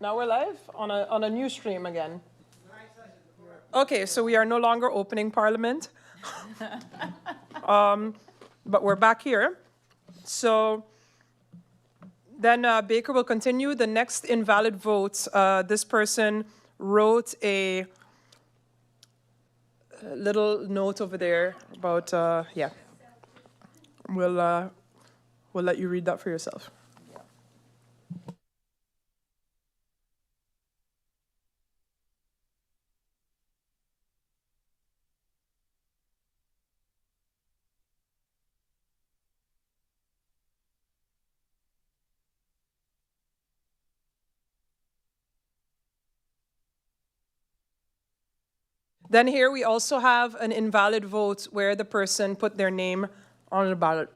Now we're live on a new stream again. Okay, so we are no longer opening Parliament, but we're back here. So then Baker will continue. The next invalid votes, this person wrote a little note over there about, yeah. We'll let you read that for yourself. Then here we also have an invalid vote where the person put their name on the ballot,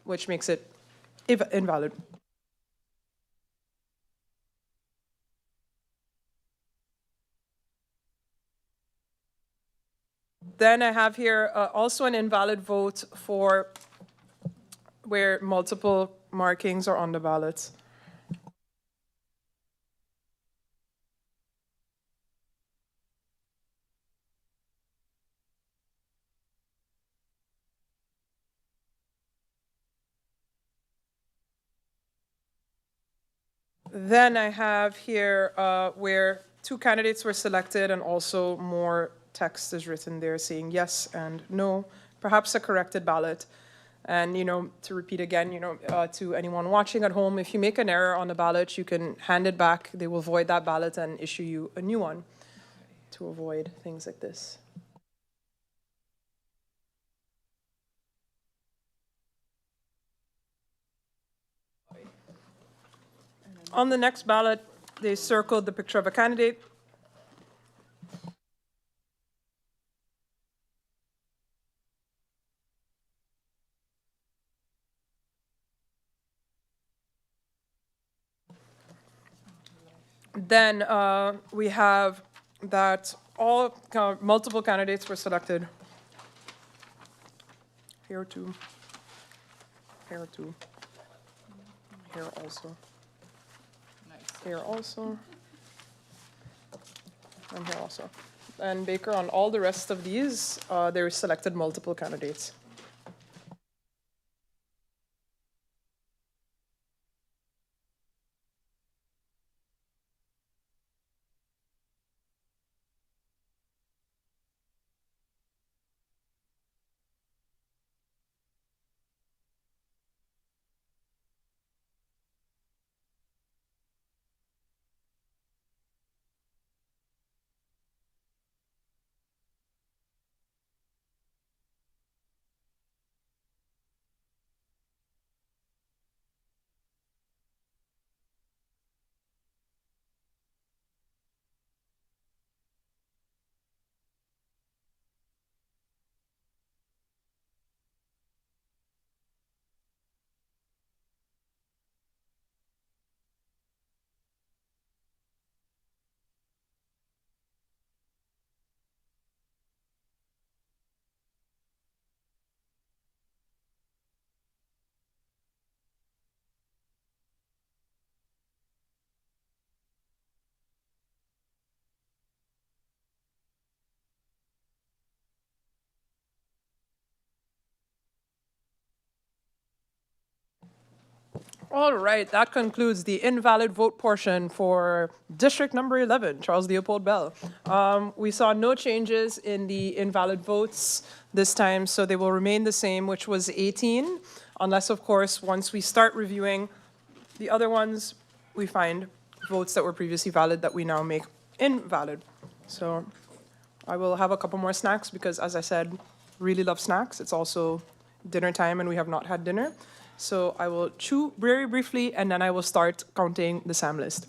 which makes it invalid. Then I have here also an invalid vote for where multiple markings are on the ballots. Then I have here where two candidates were selected and also more text is written there saying yes and no, perhaps a corrected ballot. And, to repeat again, to anyone watching at home, if you make an error on the ballot, you can hand it back. They will void that ballot and issue you a new one to avoid things like this. On the next ballot, they circled the picture of a candidate. Then we have that multiple candidates were selected. Here too. Here too. Here also. Here also. And here also. And Baker, on all the rest of these, they selected multiple candidates. All right, that concludes the invalid vote portion for District Number 11, Charles Leopold Bell. We saw no changes in the invalid votes this time, so they will remain the same, which was 18, unless, of course, once we start reviewing the other ones, we find votes that were previously valid that we now make invalid. So I will have a couple more snacks because, as I said, really love snacks. It's also dinner time and we have not had dinner. So I will chew very briefly and then I will start counting the SAM list.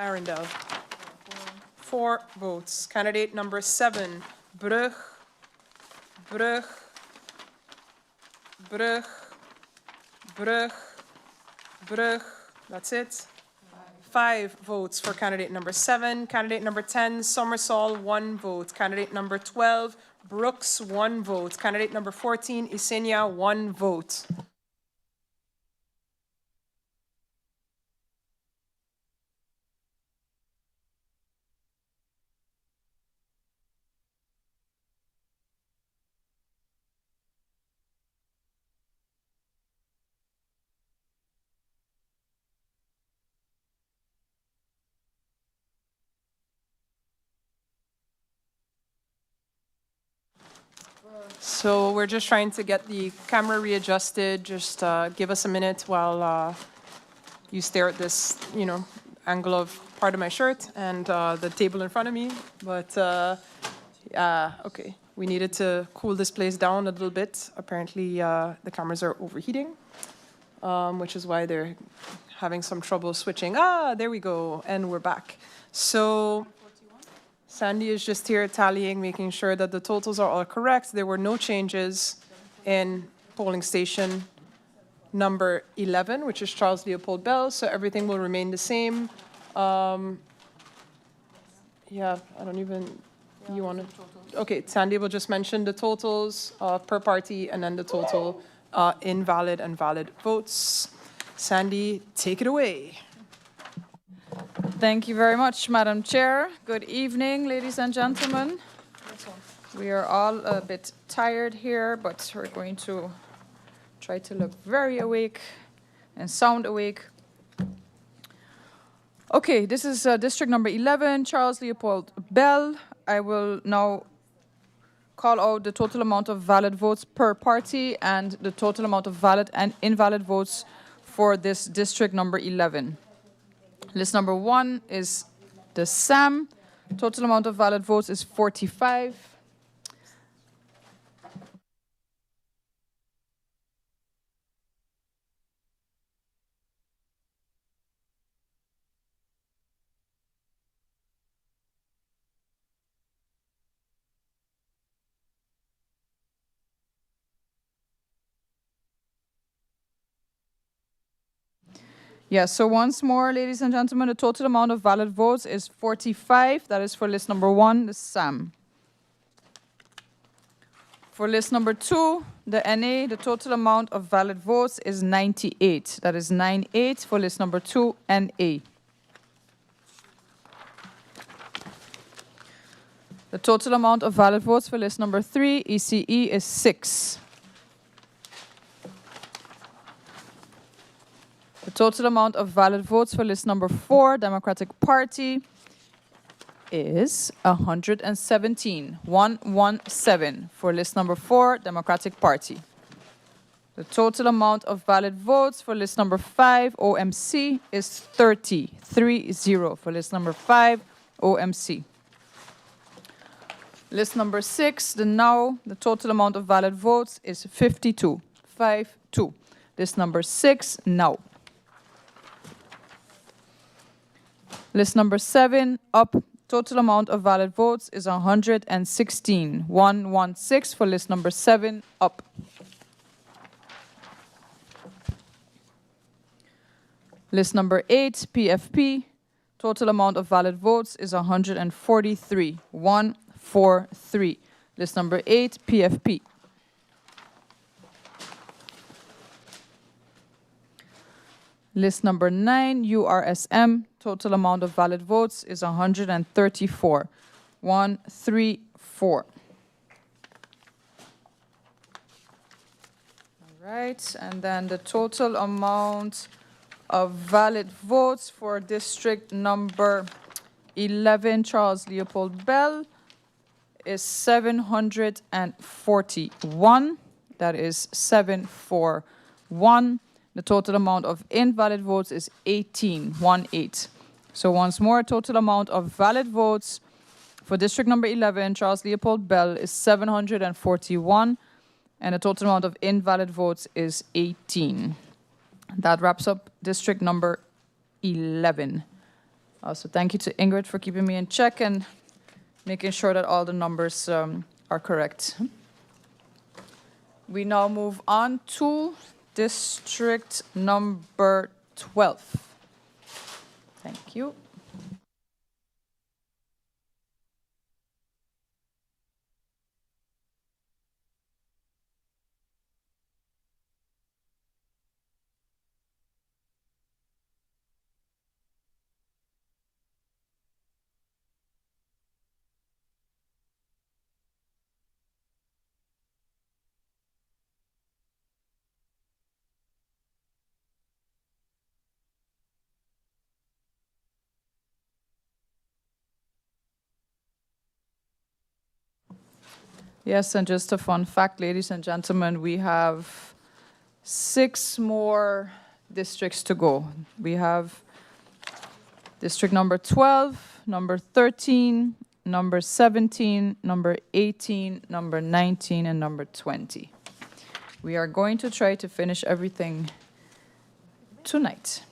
Arundel. 4 votes. Candidate number 7, Brug, Brug, Brug, Brug, Brug. That's it. 5 votes for candidate number 7. Candidate number 10, Somersall, 1 vote. Candidate number 12, Brooks, 1 vote. Candidate number 14, Isenia, 1 vote. So we're just trying to get the camera readjusted. Just give us a minute while you stare at this, angle of part of my shirt and the table in front of me. But okay, we needed to cool this place down a little bit. Apparently, the cameras are overheating, which is why they're having some trouble switching. There we go, and we're back. So Sandy is just here tallying, making sure that the totals are all correct. There were no changes in polling station number 11, which is Charles Leopold Bell, so everything will remain the same. Yeah, I don't even, you want to? Okay, Sandy will just mention the totals per party and then the total invalid and valid votes. Sandy, take it away. Thank you very much, Madam Chair. Good evening, ladies and gentlemen. We are all a bit tired here, but we're going to try to look very awake and sound awake. Okay, this is district number 11, Charles Leopold Bell. I will now call out the total amount of valid votes per party and the total amount of valid and invalid votes for this district number 11. List number 1 is the SAM. Total amount of valid votes is 45. Yes, so once more, ladies and gentlemen, the total amount of valid votes is 45. That is for list number 1, the SAM. For list number 2, the NA, the total amount of valid votes is 98. That is 98 for list number 2, NA. The total amount of valid votes for list number 3, ECE, is 6. The total amount of valid votes for list number 4, Democratic Party, is 117. 117 for list number 4, Democratic Party. The total amount of valid votes for list number 5, OMC, is 30. 30 for list number 5, OMC. List number 6, the NOW, the total amount of valid votes is 52. 52. List number 6, NOW. List number 7, UP, total amount of valid votes is 116. 116 for list number 7, UP. List number 8, PFP, total amount of valid votes is 143. 143. List number 8, PFP. List number 9, URSM, total amount of valid votes is 134. 134. All right, and then the total amount of valid votes for district number 11, Charles Leopold Bell, is 741. That is 741. The total amount of invalid votes is 18. 18. So once more, total amount of valid votes for district number 11, Charles Leopold Bell, is 741. And the total amount of invalid votes is 18. That wraps up district number 11. Also, thank you to Ingrid for keeping me in check and making sure that all the numbers are correct. We now move on to district number 12. Thank you. Yes, and just a fun fact, ladies and gentlemen, we have 6 more districts to go. We have district number 12, number 13, number 17, number 18, number 19, and number 20. We are going to try to finish everything tonight.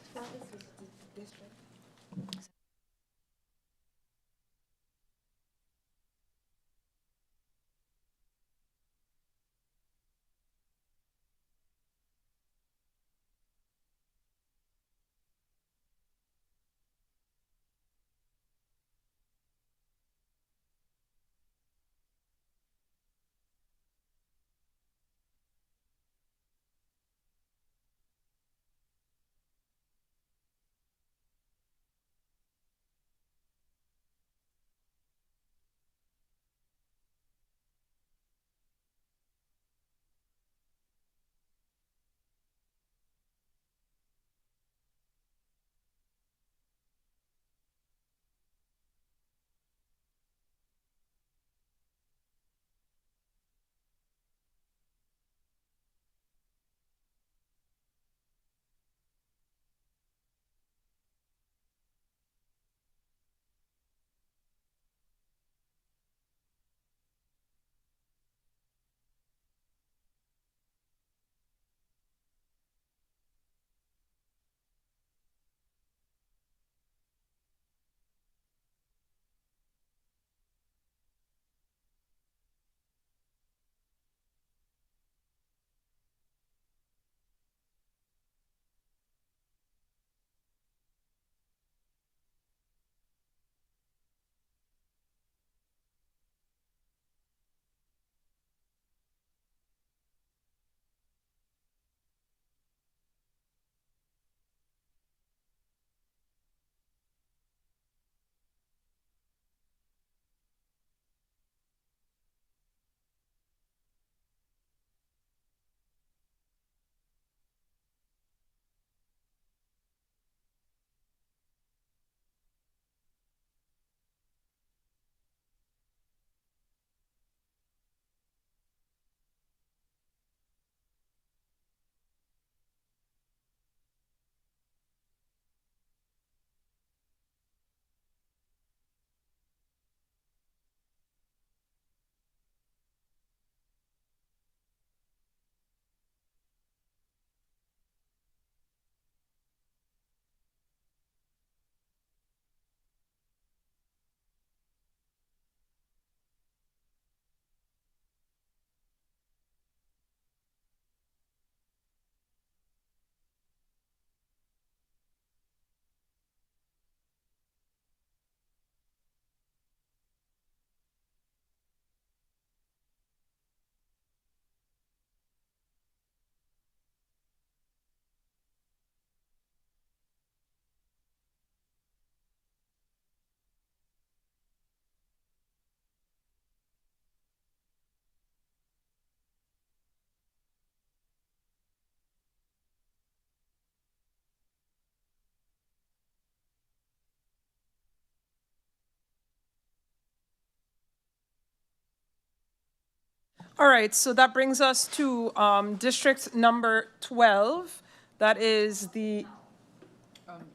All right, so that brings us to district number 12. That is the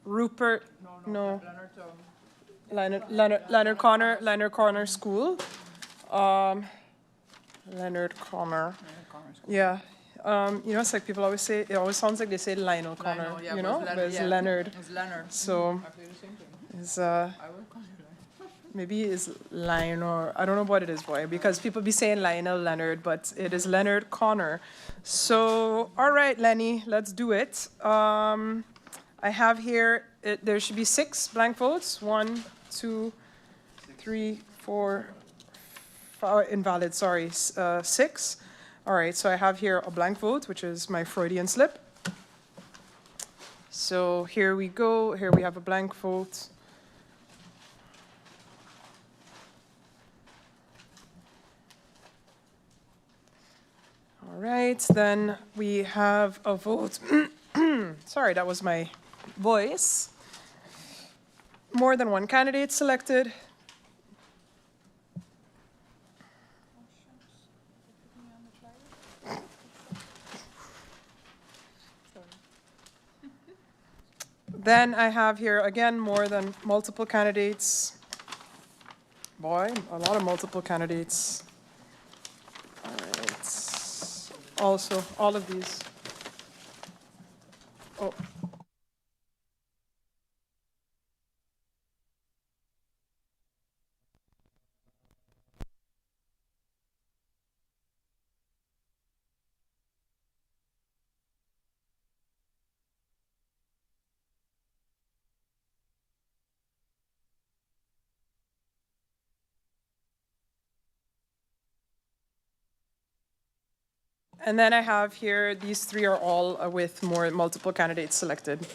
Rupert, no, Leonard Corner School. Leonard Corner. Yeah. It's like people always say, it always sounds like they say Lionel Connor, but it's Leonard. It's Leonard. So, is maybe is Lion or I don't know what it is, boy, because people be saying Lionel Leonard, but it is Leonard Connor. So, all right, Lenny, let's do it. I have here, there should be 6 blank votes. 1, 2, 3, 4, 5, invalid, sorry, 6. All right, so I have here a blank vote, which is my Freudian slip. So here we go. Here we have a blank vote. All right, then we have a vote. Sorry, that was my voice. More than one candidate selected. Then I have here again more than multiple candidates. Boy, a lot of multiple candidates. All right. Also, all of these. Oh. And then I have here, these 3 are all with more multiple candidates selected.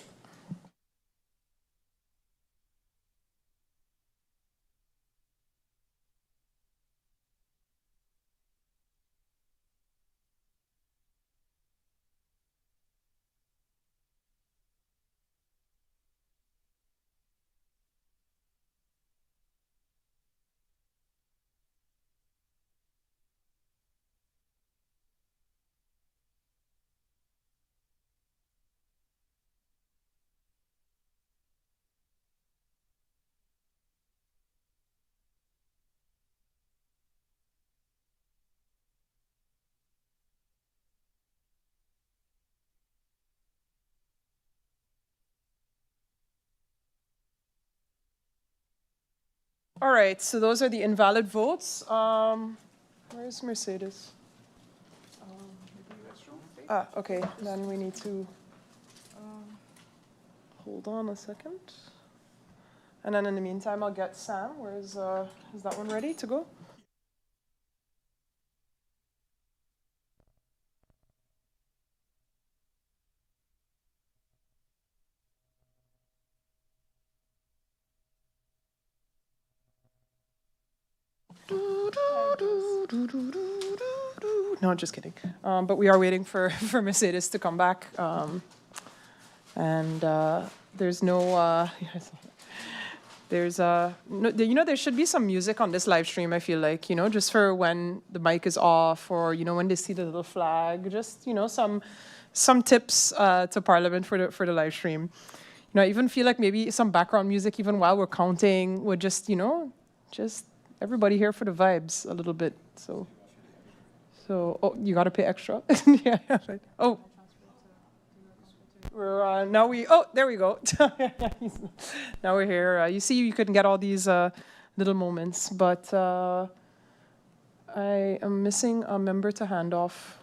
All right, so those are the invalid votes. Where's Mercedes? Okay, then we need to hold on a second. And then in the meantime, I'll get Sam. Is that one ready to go? No, just kidding. But we are waiting for Mercedes to come back. There's no, no, there should be some music on this live stream, I feel like, just for when the mic is off or, when they see the little flag, just, some tips to Parliament for the live stream. I even feel like maybe some background music, even while we're counting, would just, just everybody here for the vibes a little bit. So, oh, you got to pay extra. Yeah, right. Oh. We're there we go. Now we're here. You see, you couldn't get all these little moments, but I am missing a member to hand off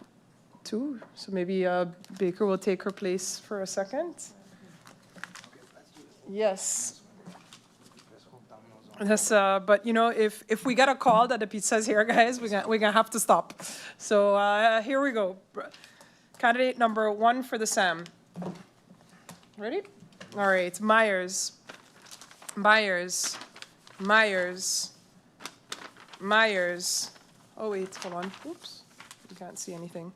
to. So maybe Baker will take her place for a second. Yes. Yes, but if we get a call that the pizza's here, guys, we're gonna have to stop. So here we go. Candidate number 1 for the SAM. Ready? All right. Myers. Oh wait, hold on. Oops, you can't see anything.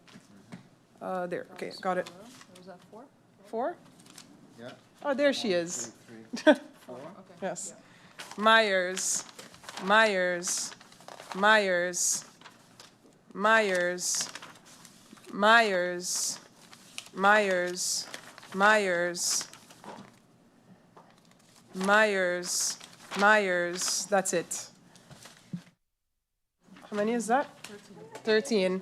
There. Okay, got it. Was that 4? 4? Yeah. Oh, there she is. 4. Yes. Myers. Myers. Myers. Myers. Myers. Myers. Myers. Myers. Myers. That's it. How many is that? 13.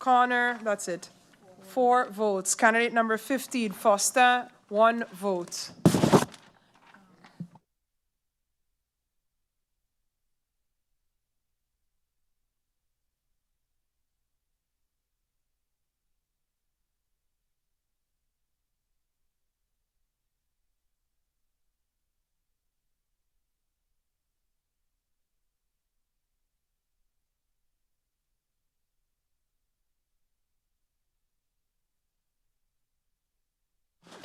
Connor, that's it. 4 votes. Candidate number 15, Foster, 1 vote.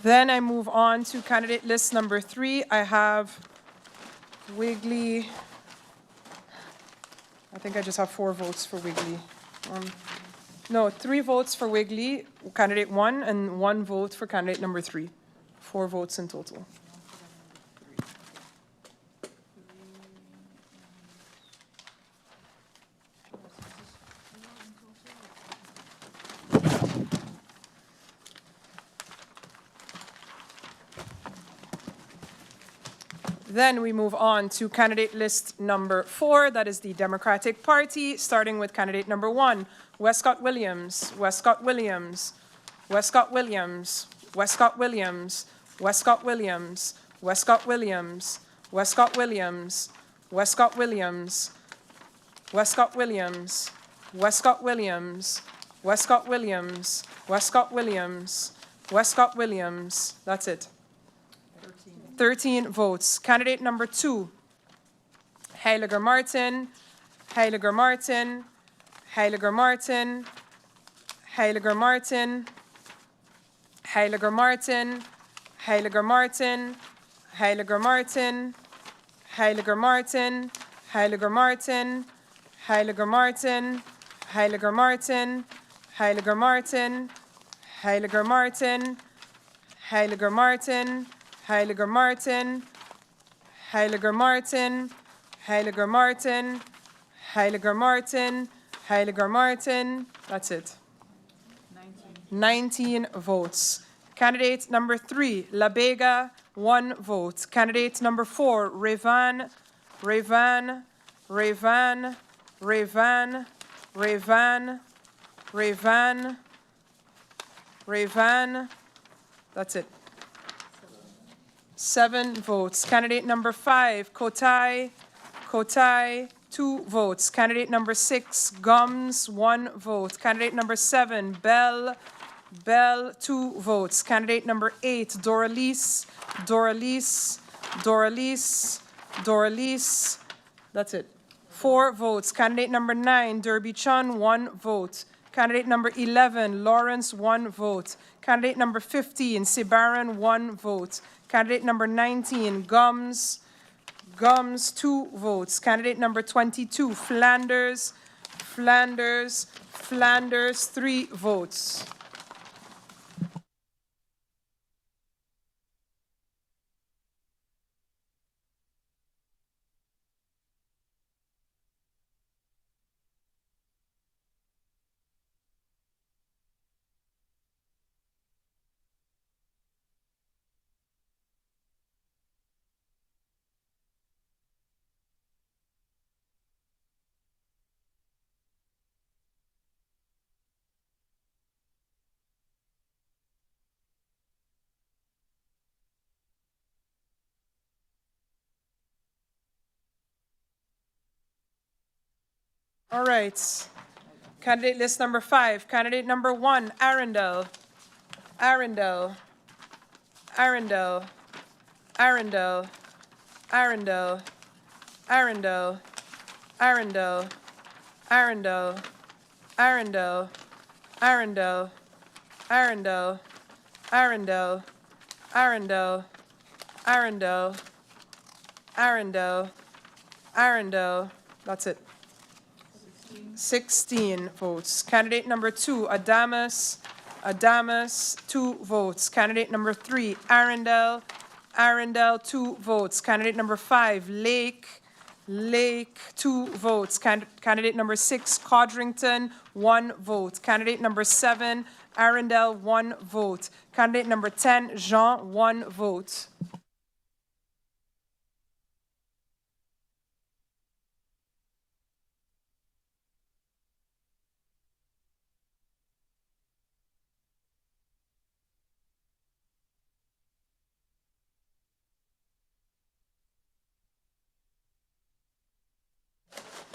Then I move on to candidate list number 3. I have Wigley. I think I just have 4 votes for Wigley. No, 3 votes for Wigley, candidate 1, and 1 vote for candidate number 3. 4 votes in total. Then we move on to candidate list number 4, that is the Democratic Party, starting with candidate number 1, Westcott Williams, Westcott Williams, Westcott Williams, Westcott Williams, Westcott Williams, Westcott Williams, Westcott Williams, Westcott Williams, Westcott Williams, Westcott Williams, Westcott Williams, Westcott Williams, Westcott Williams, that's it. 13 votes. Candidate number 2, Heiliger Martin, Heiliger Martin, Heiliger Martin, Heiliger Martin, Heiliger Martin, Heiliger Martin, Heiliger Martin, Heiliger Martin, Heiliger Martin, Heiliger Martin, Heiliger Martin, Heiliger Martin, Heiliger Martin, Heiliger Martin, Heiliger Martin, Heiliger Martin, Heiliger Martin, Heiliger Martin, Heiliger Martin, that's it. 19 votes. Candidate number 3, La Bega, 1 vote. Candidate number 4, Revan, Revan, Revan, Revan, Revan, Revan, Revan, that's it. 7 votes. Candidate number 5, Kotai, Kotai, 2 votes. Candidate number 6, Gums, 1 vote. Candidate number 7, Bell, Bell, 2 votes. Candidate number 8, Doralice, Doralice, Doralice, Doralice, that's it. 4 votes. Candidate number 9, Derby Chun, 1 vote. Candidate number 11, Lawrence, 1 vote. Candidate number 15, Sibaran, 1 vote. Candidate number 19, Gums, Gums, 2 votes. Candidate number 22, Flanders, Flanders, Flanders, 3 votes. All right. Candidate list number 5. Candidate number 1, Arundel, Arundel, Arundel, Arundel, Arundel, Arundel, Arundel, Arundel, Arundel, Arundel, Arundel, Arundel, Arundel, Arundel, Arundel, Arundel, that's it. 16 votes. Candidate number 2, Adamus, Adamus, 2 votes. Candidate number 3, Arundel, Arundel, 2 votes. Candidate number 5, Lake, Lake, 2 votes. Candidate number 6, Codrington, 1 vote. Candidate number 7, Arundel, 1 vote. Candidate number 10, Jean, 1 vote.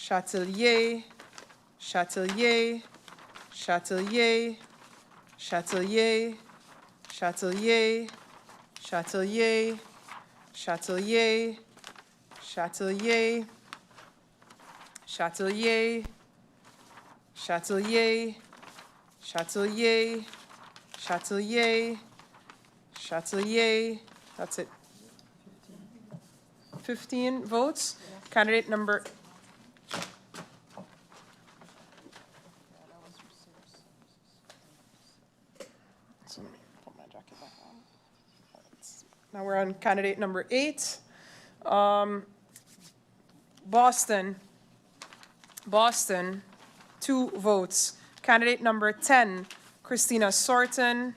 Chatelier, Chatelier, Chatelier, Chatelier, Chatelier, Chatelier, Chatelier, Chatelier, Chatelier, Chatelier, Chatelier, Chatelier, Chatelier. That's it. 15 votes. Candidate number. So, put my jacket back on. All right. Now we're on candidate number 8. Boston. Boston, 2 votes. Candidate number 10, Christina Sorton.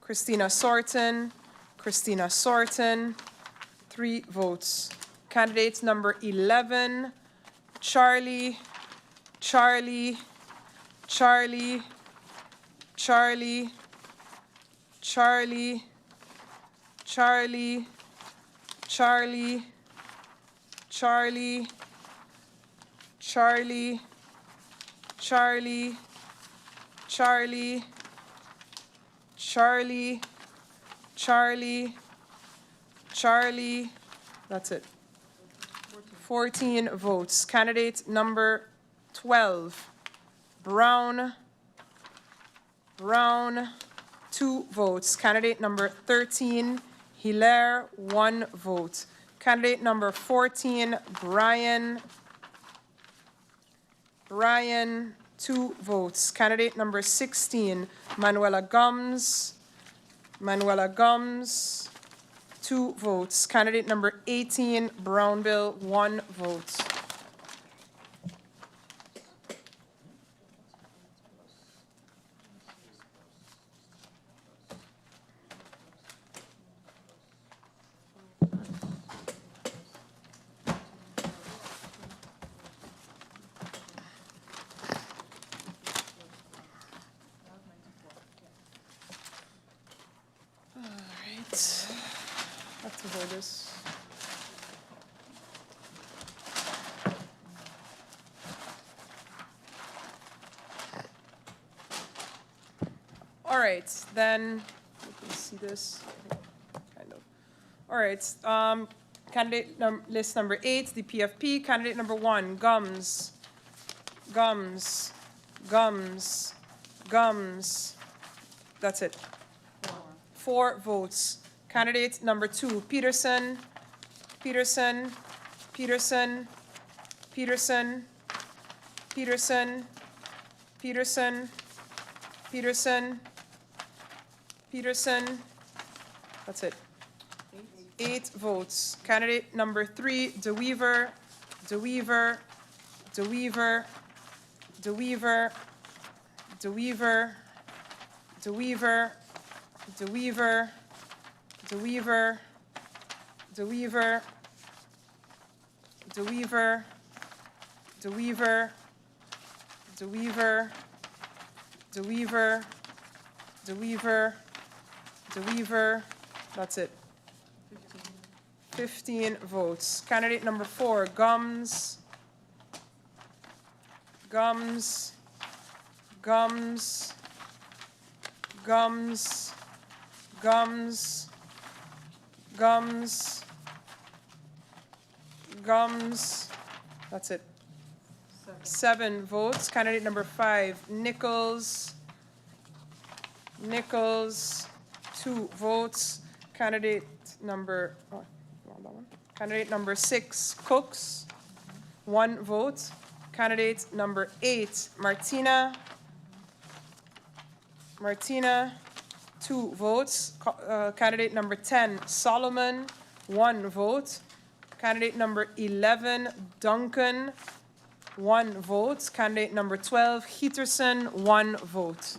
Christina Sorton. Christina Sorton, 3 votes. Candidate number 11, Charlie. Charlie. Charlie. Charlie. Charlie. Charlie. Charlie. Charlie. Charlie. Charlie. Charlie. Charlie. Charlie. Charlie. That's it. 14 votes. Candidate number 12, Brown. Brown, 2 votes. Candidate number 13, Hilaire, 1 vote. Candidate number 14, Brian. Brian, 2 votes. Candidate number 16, Manuela Gums. Manuela Gums, 2 votes. Candidate number 18, Brownbill, 1 vote. Have to hold this. All right, then you can see this kind of. All right, candidate list number 8, the PFP. Candidate number 1, Gums. Gums. Gums. Gums. That's it. 4 votes. Candidate number 2, Peterson. Peterson. Peterson. Peterson. Peterson. Peterson. Peterson. Peterson. That's it. 8 votes. Candidate number 3, DeWeaver. DeWeaver. DeWeaver. DeWeaver. DeWeaver. DeWeaver. DeWeaver. DeWeaver. DeWeaver. DeWeaver. DeWeaver. DeWeaver. DeWeaver. DeWeaver. DeWeaver. That's it. 15 votes. Candidate number 4, Gums. Gums. Gums. Gums. Gums. Gums. Gums. That's it. 7 votes. Candidate number 5, Nichols. Nichols, 2 votes. Candidate number, oh, you want that one? Candidate number 6, Cooks, 1 vote. Candidate number 8, Martina. Martina, 2 votes. Candidate number 10, Solomon, 1 vote. Candidate number 11, Duncan, 1 vote. Candidate number 12, Heaterson, 1 vote.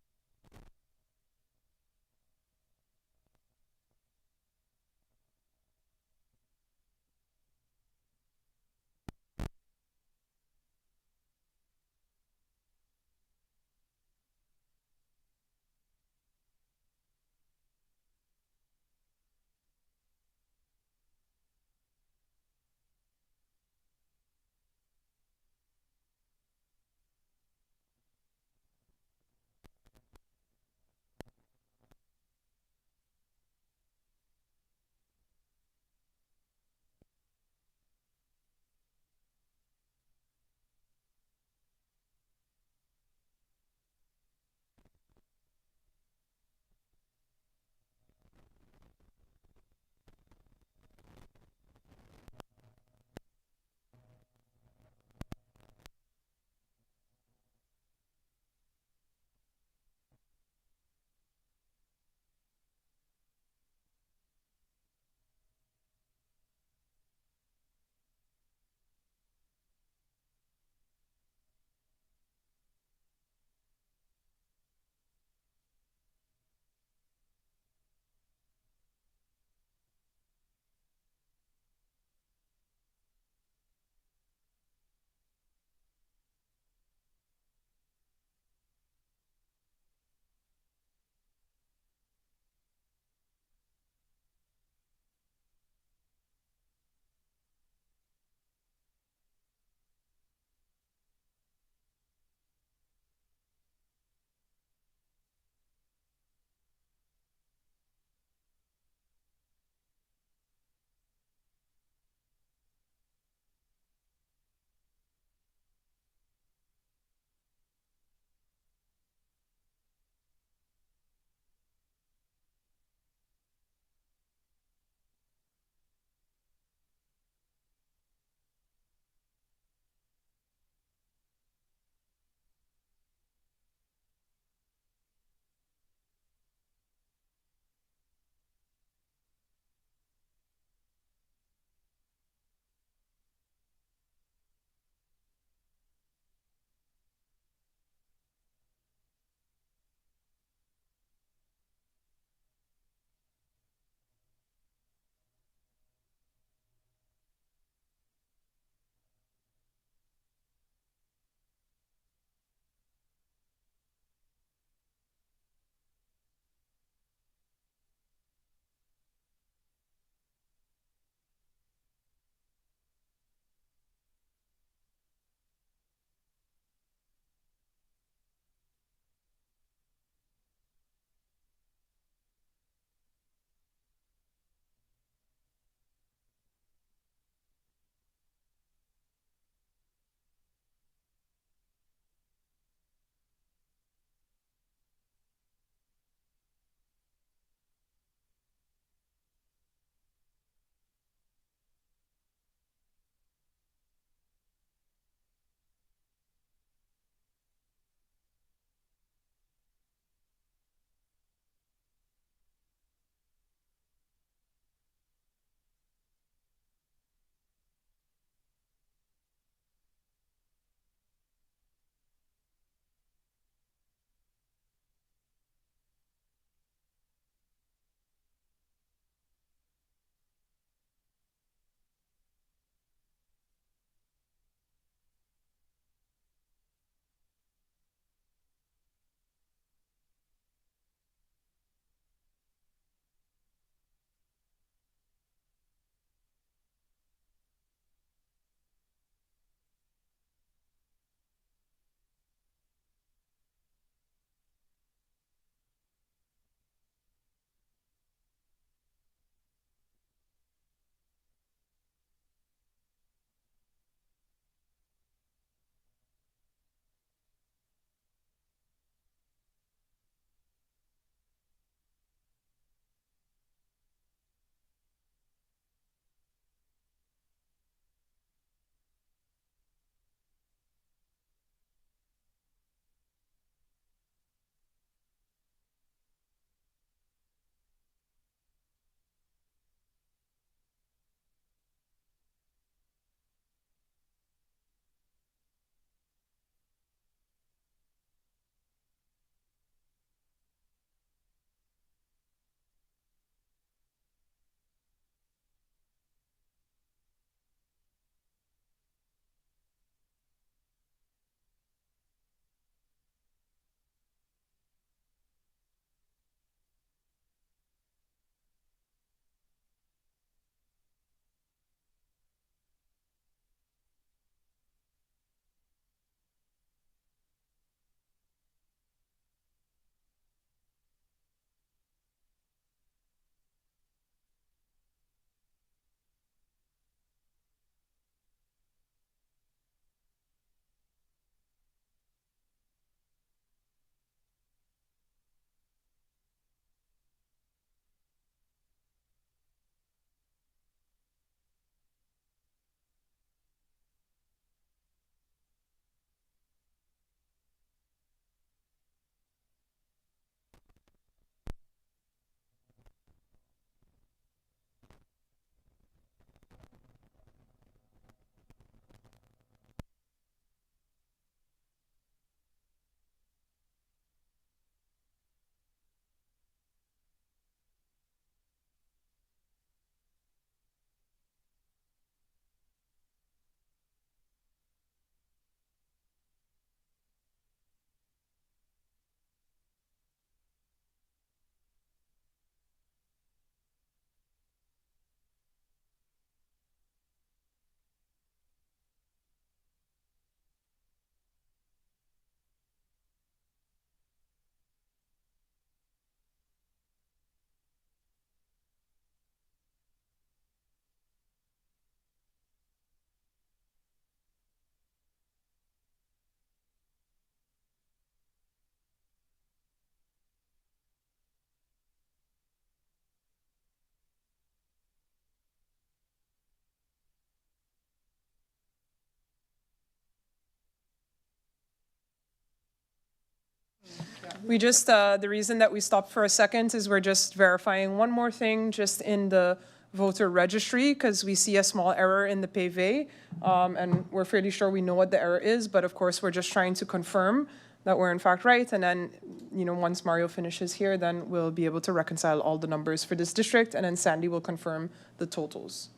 We just, the reason that we stopped for a second is we're just verifying one more thing just in the voter registry because we see a small error in the PV. And we're fairly sure we know what the error is, but of course, we're just trying to confirm that we're in fact right. And then, once Mario finishes here, then we'll be able to reconcile all the numbers for this district, and then Sandy will confirm the totals.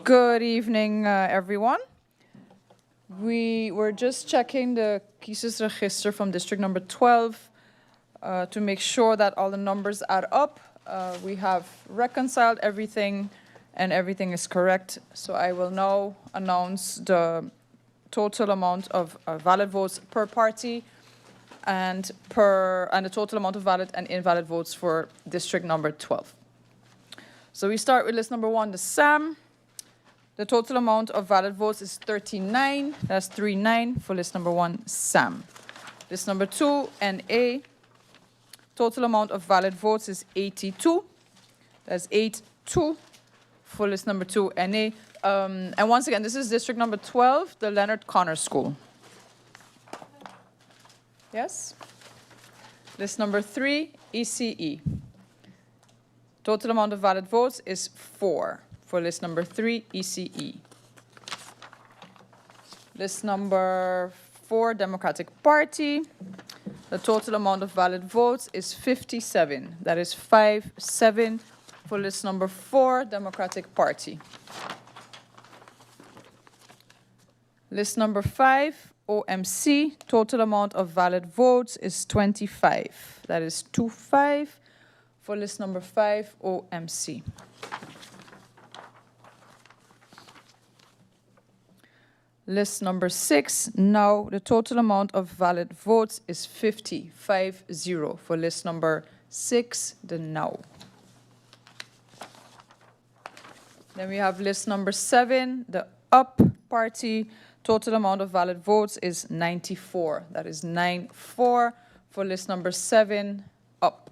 Good evening, everyone. We were just checking the cases register from district number 12 to make sure that all the numbers add up. We have reconciled everything and everything is correct. So I will now announce the total amount of valid votes per party and the total amount of valid and invalid votes for district number 12. So we start with list number 1, the SAM. The total amount of valid votes is 39. That's 39 for list number 1, SAM. List number 2, NA. Total amount of valid votes is 82. That's 82 for list number 2, NA. And once again, this is district number 12, the Leonard Connor School. Yes? List number 3, ECE. Total amount of valid votes is 4 for list number 3, ECE. List number 4, Democratic Party. The total amount of valid votes is 57. That is 57 for list number 4, Democratic Party. List number 5, OMC. Total amount of valid votes is 25. That is 25 for list number 5, OMC. List number 6, now the total amount of valid votes is 50, 50 for list number 6, the now. Then we have list number 7, the up party. Total amount of valid votes is 94. That is 94 for list number 7, up.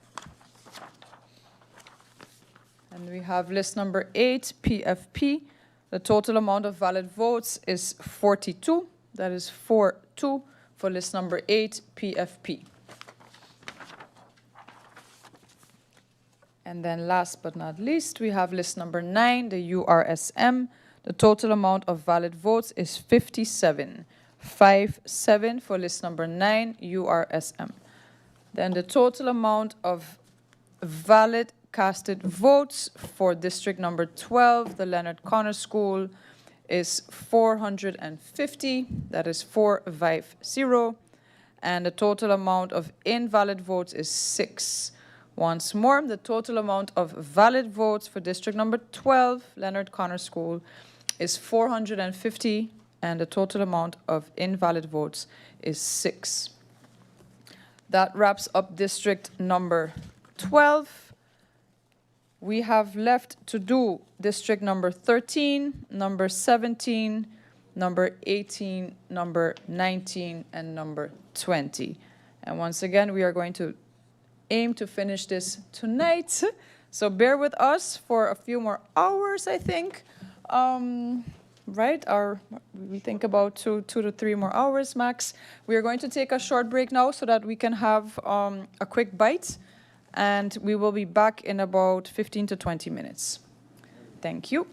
And we have list number 8, PFP. The total amount of valid votes is 42. That is 42 for list number 8, PFP. And then last but not least, we have list number 9, the URSM. The total amount of valid votes is 57. 57 for list number 9, URSM. Then the total amount of valid casted votes for district number 12, the Leonard Connor School, is 450. That is 450. And the total amount of invalid votes is 6. Once more, the total amount of valid votes for district number 12, Leonard Connor School, is 450. And the total amount of invalid votes is 6. That wraps up district number 12. We have left to do district number 13, number 17, number 18, number 19, and number 20. And once again, we are going to aim to finish this tonight. So bear with us for a few more hours, I think. Right? We think about two to 3 more hours max. We are going to take a short break now so that we can have a quick bite. And we will be back in about 15 to 20 minutes. Thank you.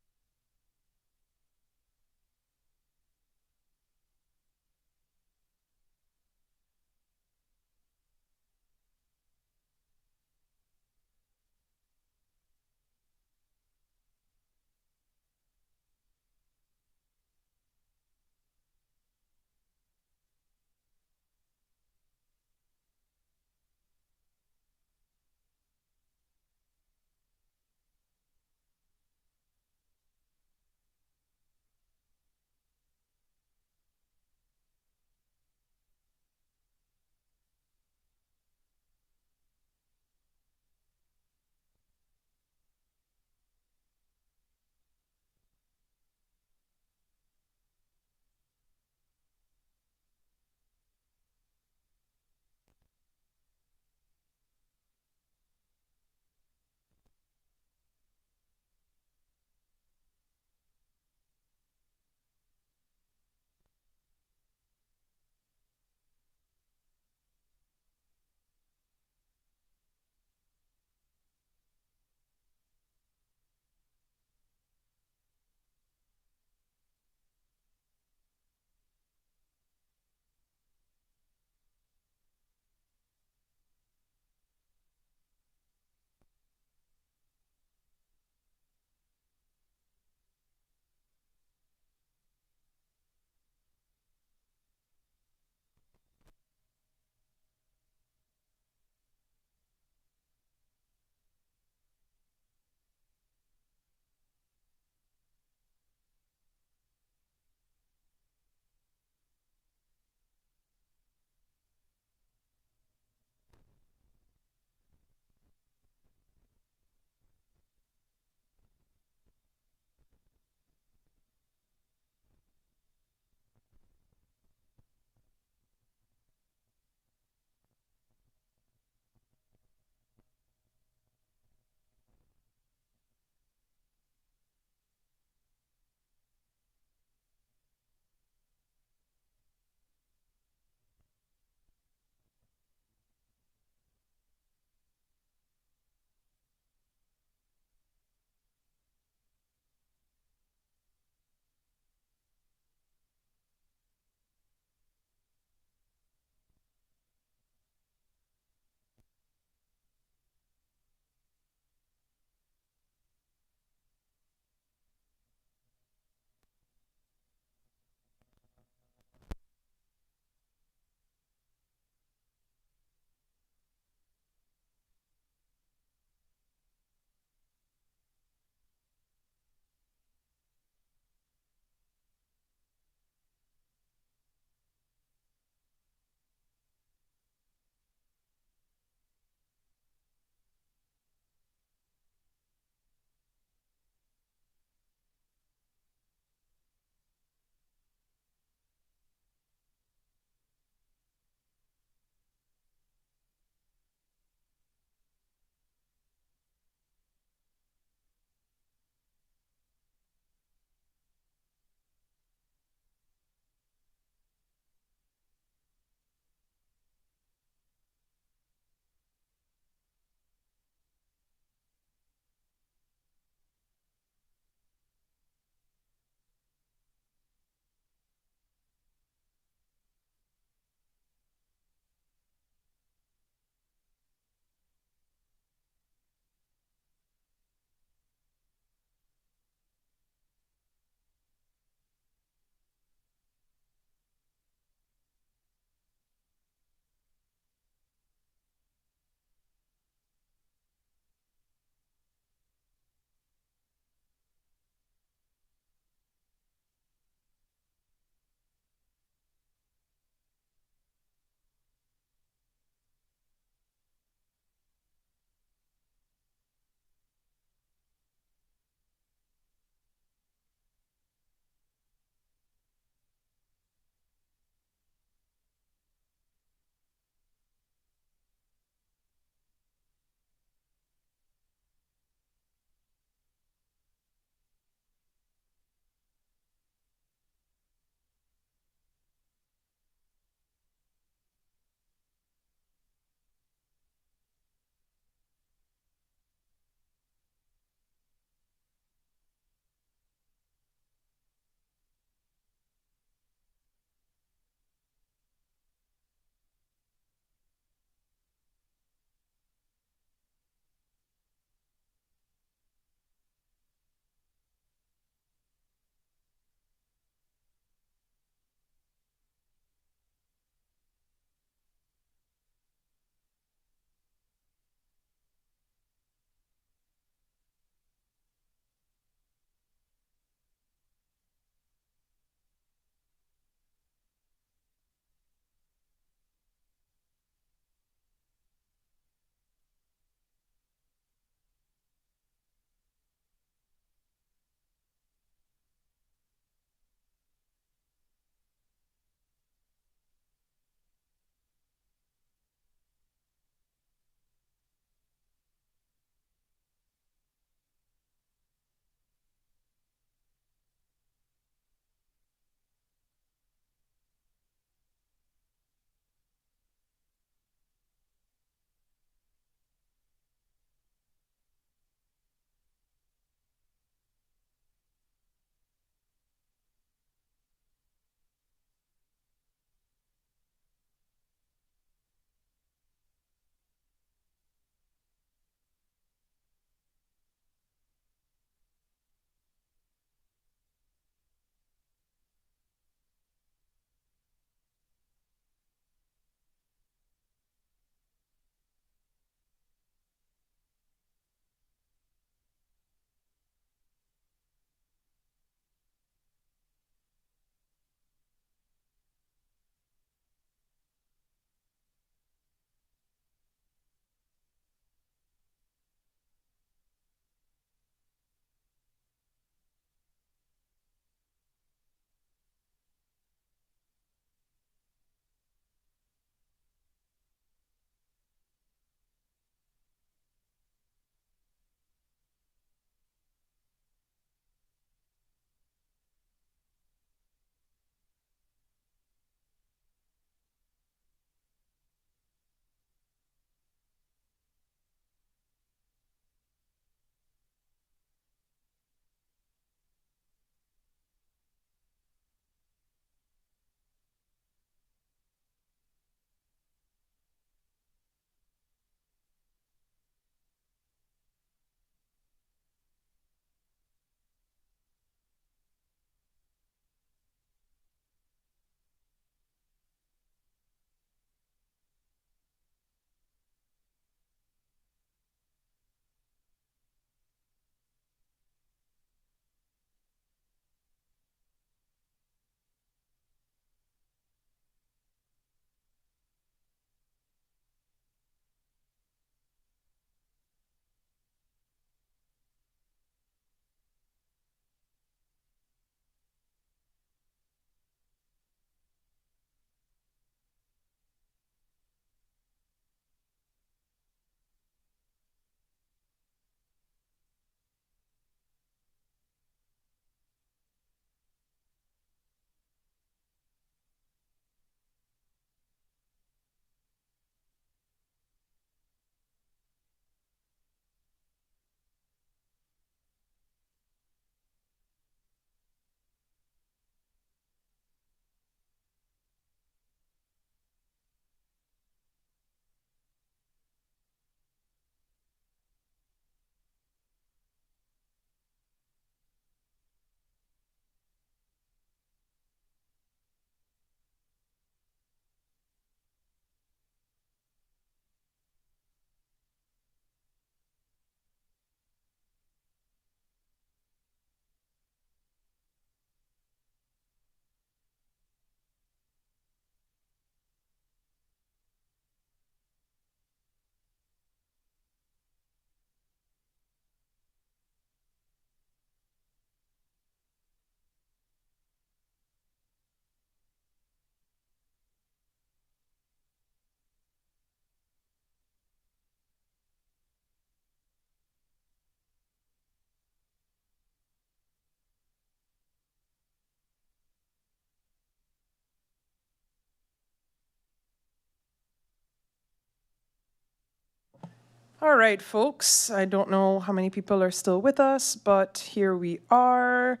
All right, folks. I don't know how many people are still with us, but here we are.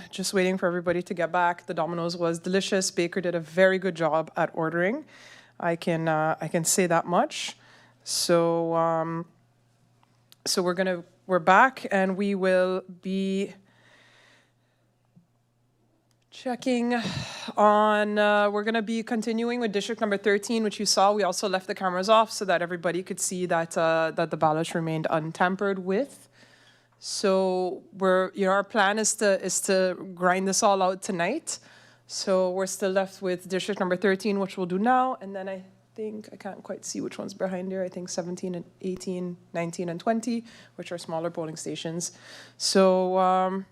Just waiting for everybody to get back. The Domino's was delicious. Baker did a very good job at ordering. I can say that much. So so we're back, and we will be checking on, we're going to be continuing with district number 13, which you saw. We also left the cameras off so that everybody could see that that the ballots remained untampered with. So our plan is to grind this all out tonight. So we're still left with district number 13, which we'll do now. And then I can't quite see which one's behind there. I think 17 and 18, 19 and 20, which are smaller polling stations. So,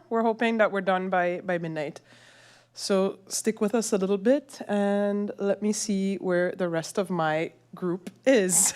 we're hoping that we're done by midnight. So stick with us a little bit and let me see where the rest of my group is.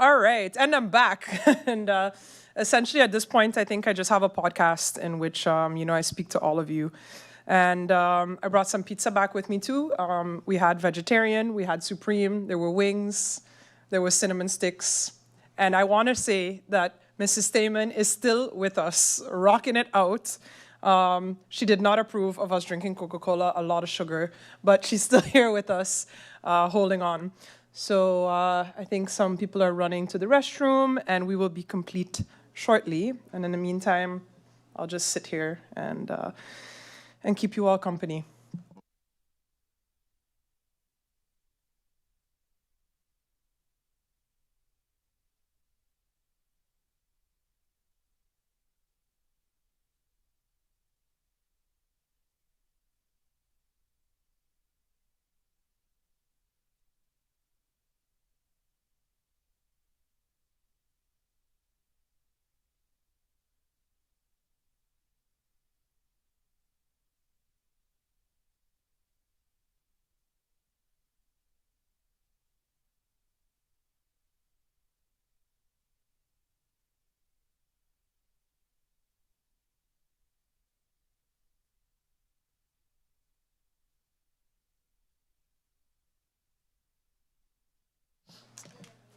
All right, and I'm back. And essentially at this point, I think I just have a podcast in which, I speak to all of you. And I brought some pizza back with me too. We had vegetarian, we had supreme, there were wings, there was cinnamon sticks. And I want to say that Mrs. Stamen is still with us, rocking it out. She did not approve of us drinking Coca-Cola, a lot of sugar, but she's still here with us, holding on. So I think some people are running to the restroom, and we will be complete shortly. And in the meantime, I'll just sit here and keep you all company.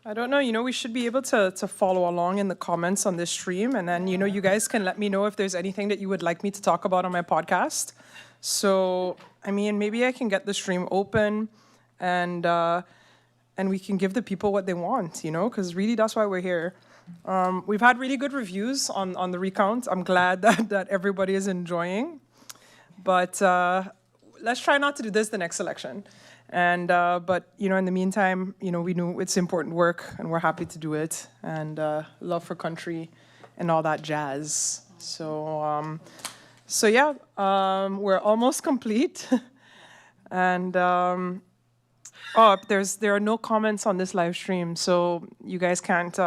I don't know, we should be able to follow along in the comments on this stream. And then, you guys can let me know if there's anything that you would like me to talk about on my podcast. So, maybe I can get the stream open and we can give the people what they want, because really that's why we're here. We've had really good reviews on the recount. I'm glad that everybody is enjoying. But let's try not to do this the next election. And but in the meantime, we knew it's important work, and we're happy to do it, and love for country, and all that jazz. So yeah, we're almost complete, and there are no comments on this live stream, so you guys can't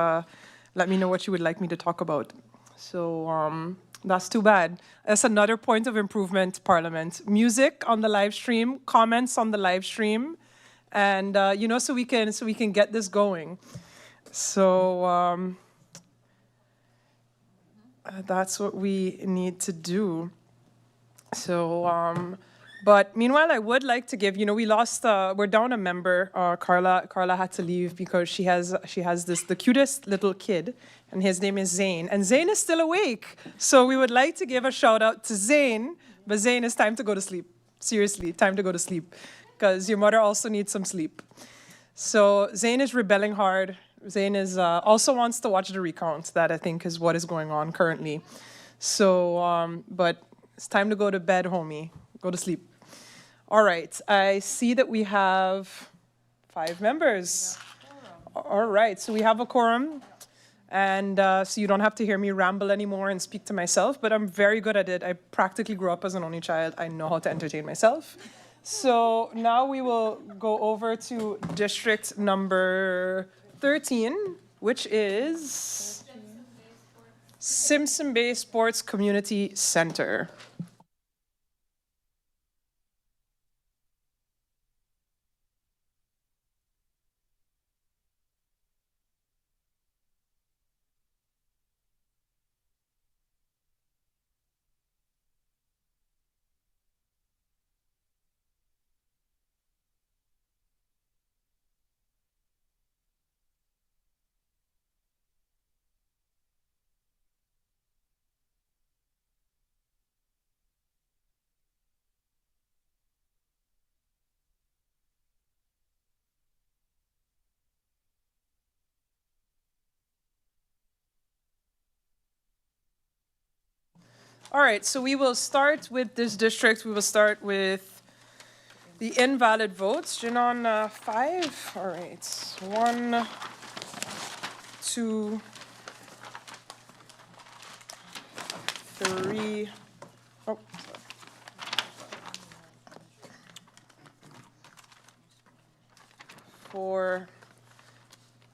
let me know what you would like me to talk about. So that's too bad. That's another point of improvement, Parliament. Music on the live stream, comments on the live stream, and so we can get this going. So that's what we need to do. So, but meanwhile, I would like to give. We lost. We're down a member. Carla had to leave because she has the cutest little kid, and his name is Zane. And Zane is still awake. So we would like to give a shout out to Zane. But Zane, it's time to go to sleep. Seriously, time to go to sleep, because your mother also needs some sleep. So Zane is rebelling hard. Zane is also wants to watch the recount. That I think is what is going on currently. So, but it's time to go to bed, homie. Go to sleep. All right. I see that we have 5 members. All right. So we have a quorum. And so you don't have to hear me ramble anymore and speak to myself, but I'm very good at it. I practically grew up as an only child. I know how to entertain myself. So now we will go over to district number 13, which is Simpson Bay Sports Community Center. All right, so we will start with this district. We will start with the invalid votes. Jinon, 5. All right, 1, 2, 3. Oh, sorry. 4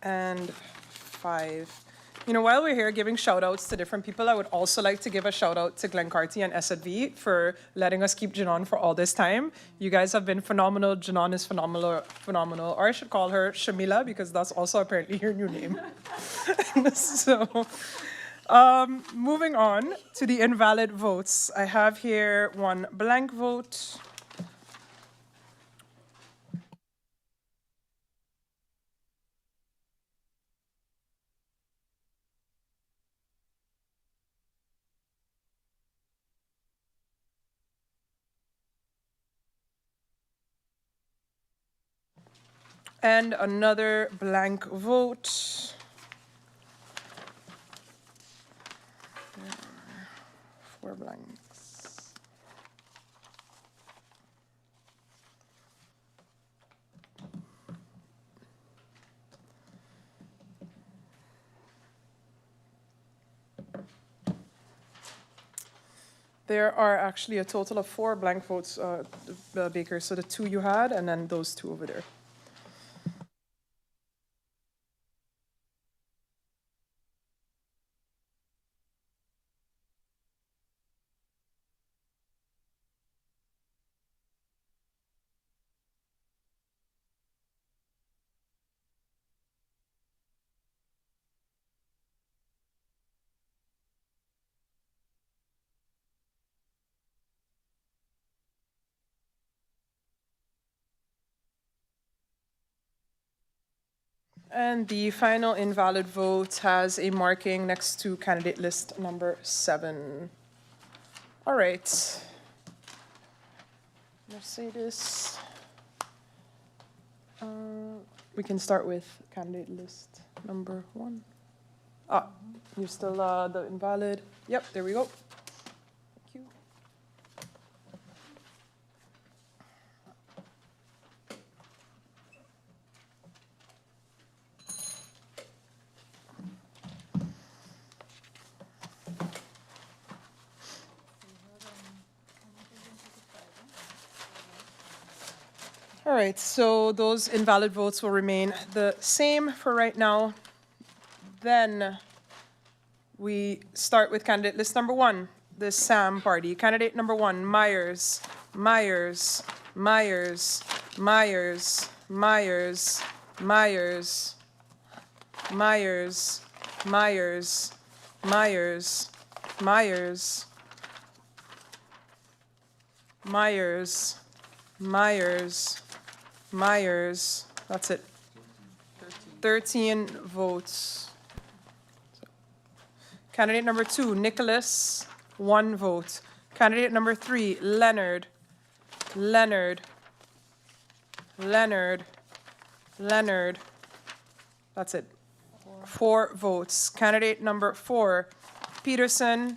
and 5. You know, while we're here giving shout outs to different people, I would also like to give a shout out to Glenn Carty and SZV for letting us keep Janon for all this time. You guys have been phenomenal. Janon is phenomenal. Or I should call her Shamila because that's also apparently her new name. So, moving on to the invalid votes. I have here 1 blank vote. And another blank vote. There are 4 blanks. There are actually a total of 4 blank votes, Baker. So the 2 you had, and then those 2 over there. And the final invalid vote has a marking next to candidate list number 7. All right. Mercedes. We can start with candidate list number 1. Ah, you're still the invalid. Yep, there we go. Thank you. All right, so those invalid votes will remain the same for right now. Then we start with candidate list number 1, the Sam party. Candidate number 1, Myers, Myers, Myers, Myers, Myers, Myers, Myers, Myers, Myers, Myers, Myers, Myers, Myers, that's it. 13 votes. Candidate number 2, Nicholas, 1 vote. Candidate number 3, Leonard, Leonard, Leonard, Leonard, that's it. 4 votes. Candidate number 4, Peterson,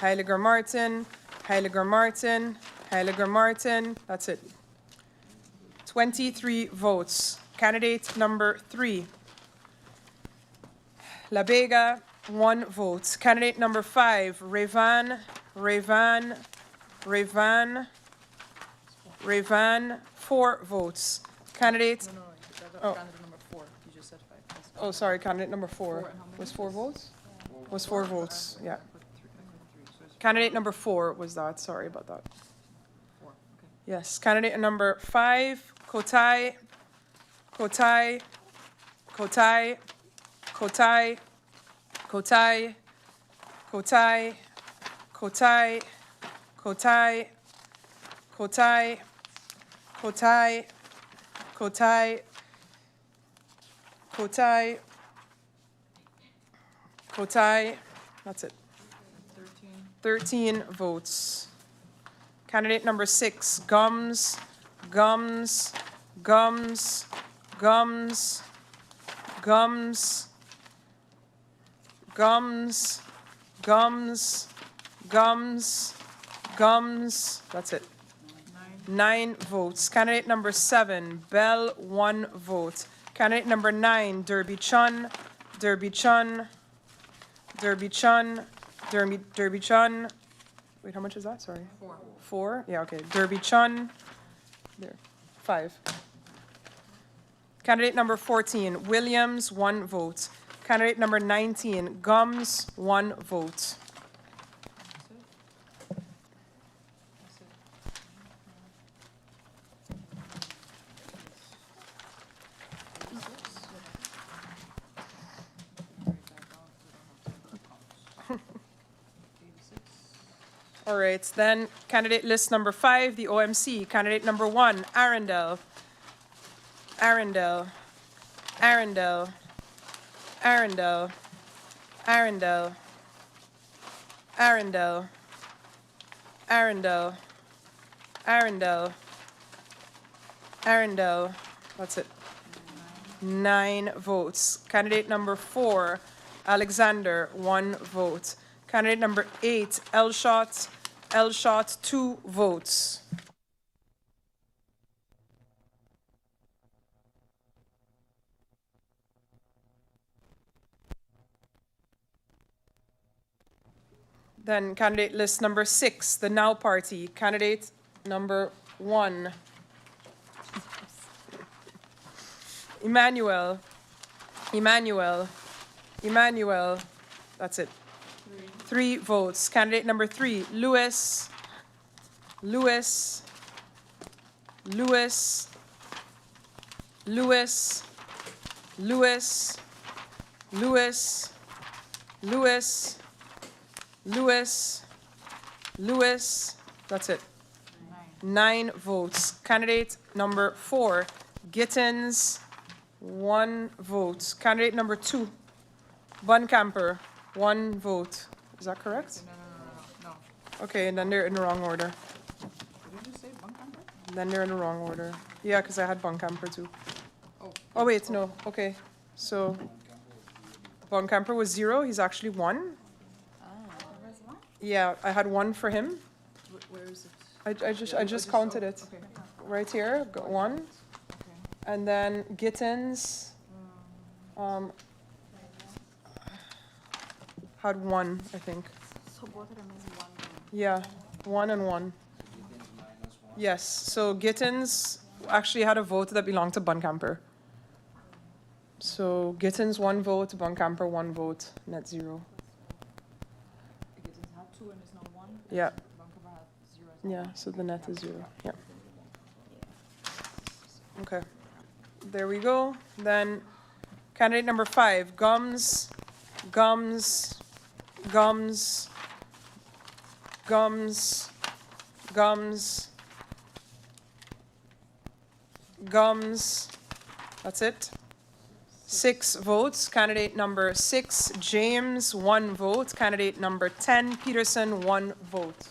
Heiliger Martin, Heiliger Martin, Heiliger Martin. That's it. 23 votes. Candidate number 3. La Vega, 1 vote. Candidate number 5, Revan, 4 votes. Candidate, Oh. Candidate number 4. You just said 5. oh, sorry, candidate number 4. Four, and how many Was 4 votes? Oh, Was 4 votes, yeah. I put 3, so it's Candidate number 4 was that, sorry about that. 4. Okay. Yes, candidate number 5, Kotai, Kotai, Kotai, Kotai, Kotai, Kotai, Kotai, Kotai, Kotai, Kotai, Kotai, Kotai, Kotai, that's it. 13 votes. Candidate number 6, Gums, Gums, Gums, Gums, Gums, Gums, Gums, Gums, Gums, that's it. 9 votes. Candidate number 7, Bell, 1 vote. Candidate number 9, Derby Chun, Derby Chun, Derby Chun, Derby Chun. Wait, how much is that? Sorry. 4. 4? Yeah, okay. Derby Chun. There. 5. Candidate number 14, Williams, 1 vote. Candidate number 19, Gums, 1 vote. All right, then candidate list number 5, the OMC. Candidate number 1, Arundel. Arundel. Arundel. Arundel. Arundel. Arundel. Arundel. Arundel. Arundel. That's it. 9 votes. Candidate number 4, Alexander, 1 vote. Candidate number 8, Elshot, 2 votes. Then candidate list number 6, the Now Party. Candidate number 1, Emmanuel, that's it. 3 votes. Candidate number 3, Lewis, Lewis, Lewis, Lewis, Lewis, Lewis, Lewis, Lewis, Lewis, that's it. 9 votes. Candidate number 4, Gittins, 1 vote. Candidate number 2, Buncamper, 1 vote. Is that correct? No. Okay, and then they're in the wrong order. Did you just say Buncamper? Then they're in the wrong order. Yeah, because I had Buncamper too. Oh. Oh, wait, no. Okay. So Buncamper was 0. He's actually 1. Yeah, I had 1 for him. Where is it? I just counted it. Okay. Right here, got 1. Okay. And then Gittins had 1, I think. So both of them is 1. Yeah, 1 and 1. Yes, so Gittins actually had a vote that belonged to Buncamper. So Gittins 1 vote, Buncamper 1 vote, net 0. Because it had 2 and it's not 1. Yeah. Buncamper had 0. Yeah, so the net is 0. Yeah. Okay. There we go. Then candidate number 5, Gums, Gums, Gums, Gums, Gums, Gums. That's it. 6 votes. Candidate number 6, James, 1 vote. Candidate number 10, Peterson, 1 vote.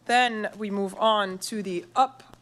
Then we move on to the Up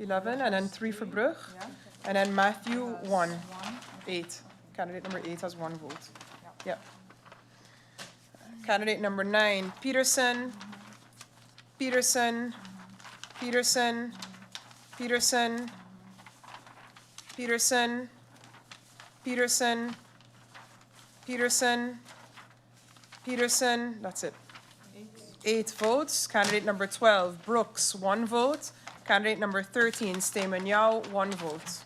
11, and then 3 for Brugge. And then Matthew, 1. 8. Candidate number 8 has 1 vote. Yep. Candidate number 9, Peterson, Peterson, Peterson, Peterson, Peterson, Peterson, Peterson, Peterson, that's it. 8 votes. Candidate number 12, Brooks, 1 vote. Candidate number 13, Stamen Yao, 1 vote.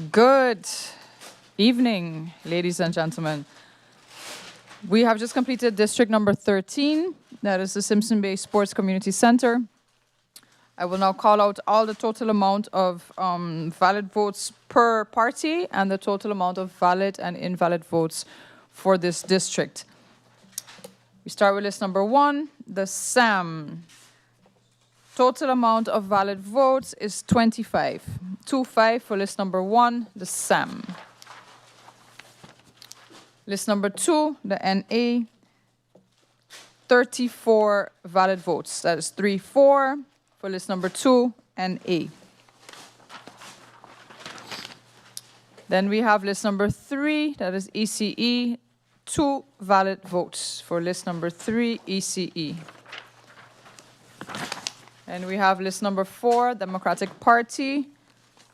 Good evening, ladies and gentlemen. We have just completed district number 13. That is the Simpson Bay Sports Community Center. I will now call out all the total amount of valid votes per party and the total amount of valid and invalid votes for this district. We start with list number 1, the SAM. Total amount of valid votes is 25. 25 for list number 1, the SAM. List number 2, the NA. 34 valid votes. That is 3-4 for list number 2 and A. Then we have list number 3, that is ECE, 2 valid votes for list number 3, ECE. And we have list number 4, Democratic Party.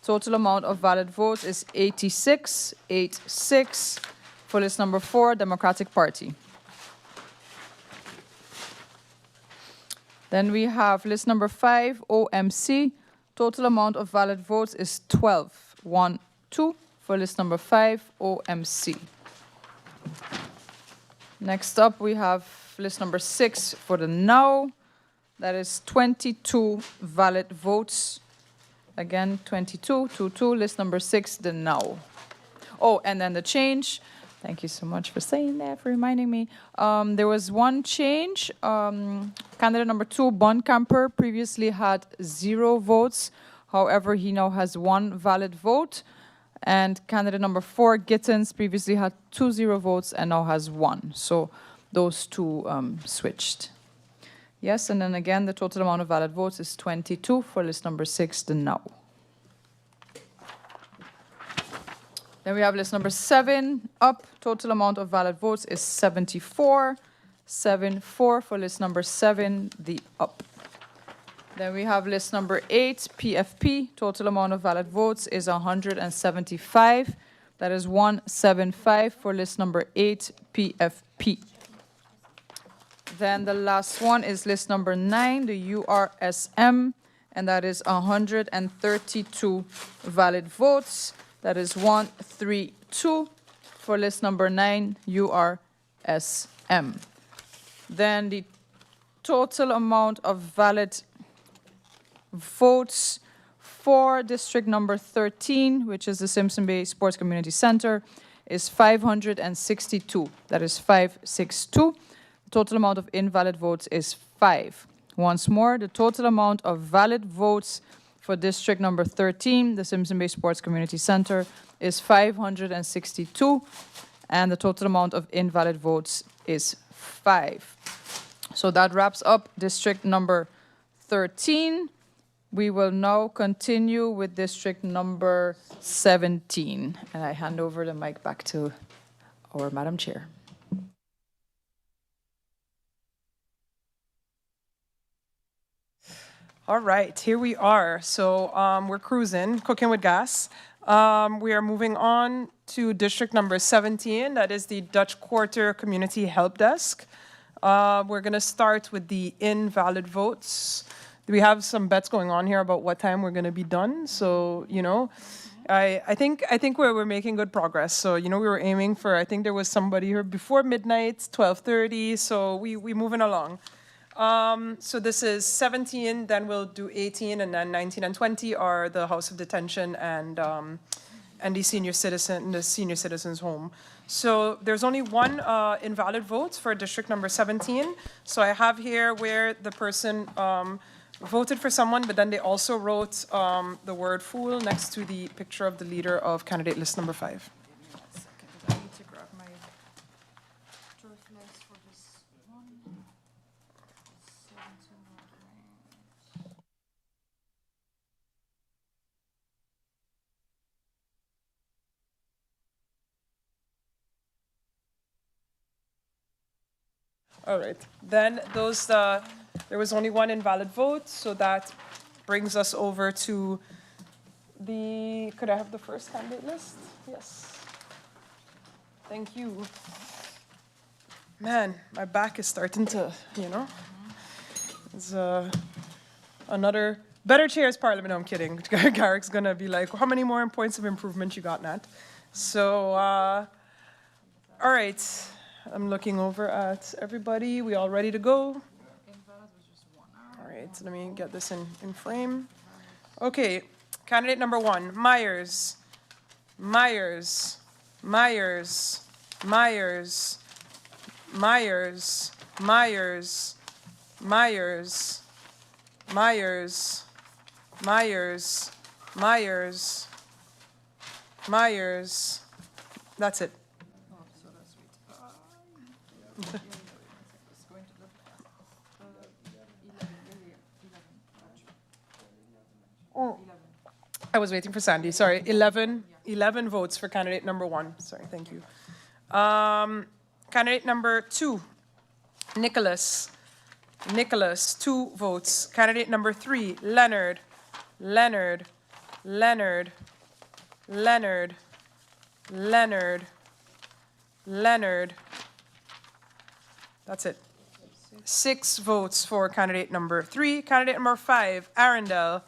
Total amount of valid votes is 86, 86 for list number 4, Democratic Party. Then we have list number 5, OMC. Total amount of valid votes is 12, 1, 2 for list number 5, OMC. Next up, we have list number 6 for the NOW. That is 22 valid votes. Again, 22, 2, list number 6, the NOW. Oh, and then the change. Thank you so much for saying that, for reminding me. There was one change. Candidate number 2, Bonkamper, previously had 0 votes. However, he now has 1 valid vote. And candidate number 4, Gittens, previously had 2 0 votes and now has 1. So those two switched. Yes, and then again, the total amount of valid votes is 22 for list number 6, the NOW. Then we have list number 7 up. Total amount of valid votes is 74. 74 for list number 7, the up. Then we have list number 8, PFP. Total amount of valid votes is 175. That is 175 for list number 8, PFP. Then the last one is list number 9, the URSM, and that is 132 valid votes. That is 132 for list number 9, URSM. Then the total amount of valid votes for district number 13, which is the Simpson Bay Sports Community Center, is 562. That is 562. The total amount of invalid votes is 5. Once more, the total amount of valid votes for district number 13, the Simpson Bay Sports Community Center, is 562, and the total amount of invalid votes is 5. So that wraps up district number 13. We will now continue with district number 17, and I hand over the mic back to our Madam Chair. All right, here we are. So we're cruising, cooking with gas. We are moving on to district number 17. That is the Dutch Quarter Community Help Desk. We're going to start with the invalid votes. We have some bets going on here about what time we're going to be done. So, you know, I think we're making good progress. So, you know, we were aiming for, I think there was somebody here before midnight, 12:30. So we moving along. So this is 17, then we'll do 18, and then 19 and 20 are the House of Detention and the senior citizens home. So there's only one invalid vote for district number 17. So I have here where the person voted for someone, but then they also wrote the word fool next to the picture of the leader of candidate list number 5. All right, then those, there was only one invalid vote, so that brings us over to the, could I have the first candidate list? Yes. Thank you. Man, my back is starting to, you know, it's another, better chairs parliament, no, I'm kidding. Garrick's gonna be like, how many more points of improvement you got, Nat? So, all right. I'm looking over at everybody. We all ready to go? All right, so let me get this in frame. Okay, candidate number 1, Myers, Myers, Myers, Myers, Myers, Myers, Myers, Myers, Myers, Myers, Myers. That's it. I was waiting for Sandy, sorry. 11 votes for candidate number 1. Sorry, thank you. Candidate number 2, Nicholas, 2 votes. Candidate number 3, Leonard. That's it. 6 votes for candidate number 3. Candidate number 5, Arundel.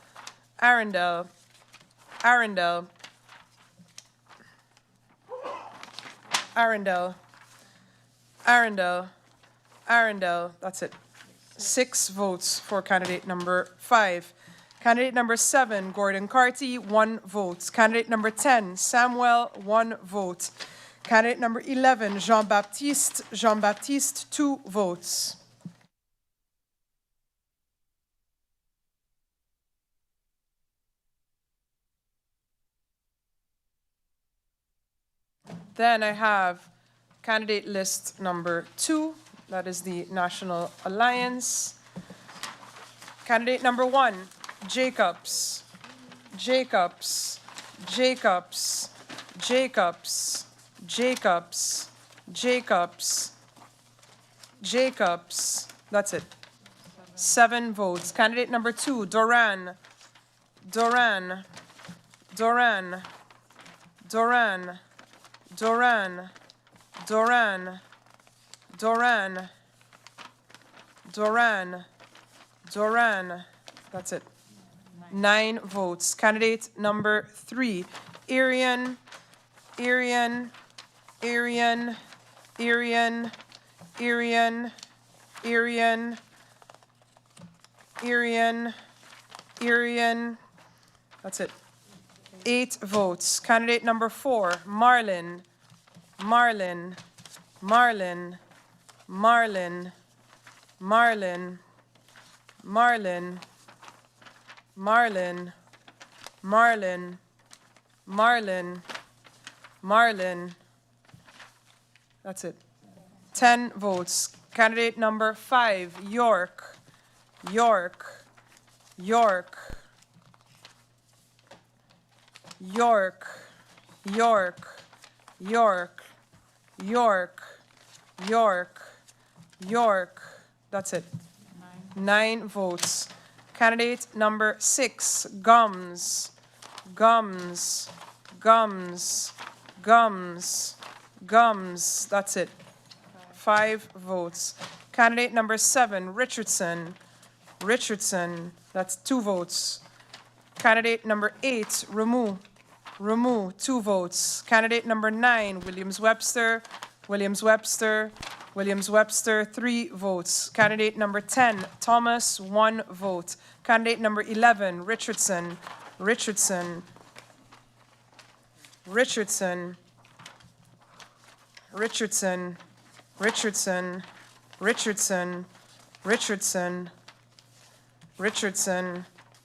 That's it. 6 votes for candidate number 5. Candidate number 7, Gordon Carty, 1 vote. Candidate number 10, Samuel, 1 vote. Candidate number 11, Jean-Baptiste, 2 votes. Then I have candidate list number 2, that is the National Alliance. Candidate number 1, Jacobs. That's it. 7 votes. Candidate number 2, Doran. That's it. 9 votes. Candidate number 3, Arian. That's it. 8 votes. Candidate number 4, Marlin. That's it. 10 votes. Candidate number 5, York. That's it. 9 votes. Candidate number 6, Gums. That's it. 5 votes. Candidate number 7, Richardson. That's 2 votes. Candidate number 8, Ramu, 2 votes. Candidate number 9, Williams-Webster, 3 votes. Candidate number 10, Thomas, 1 vote. Candidate number 11, Richardson.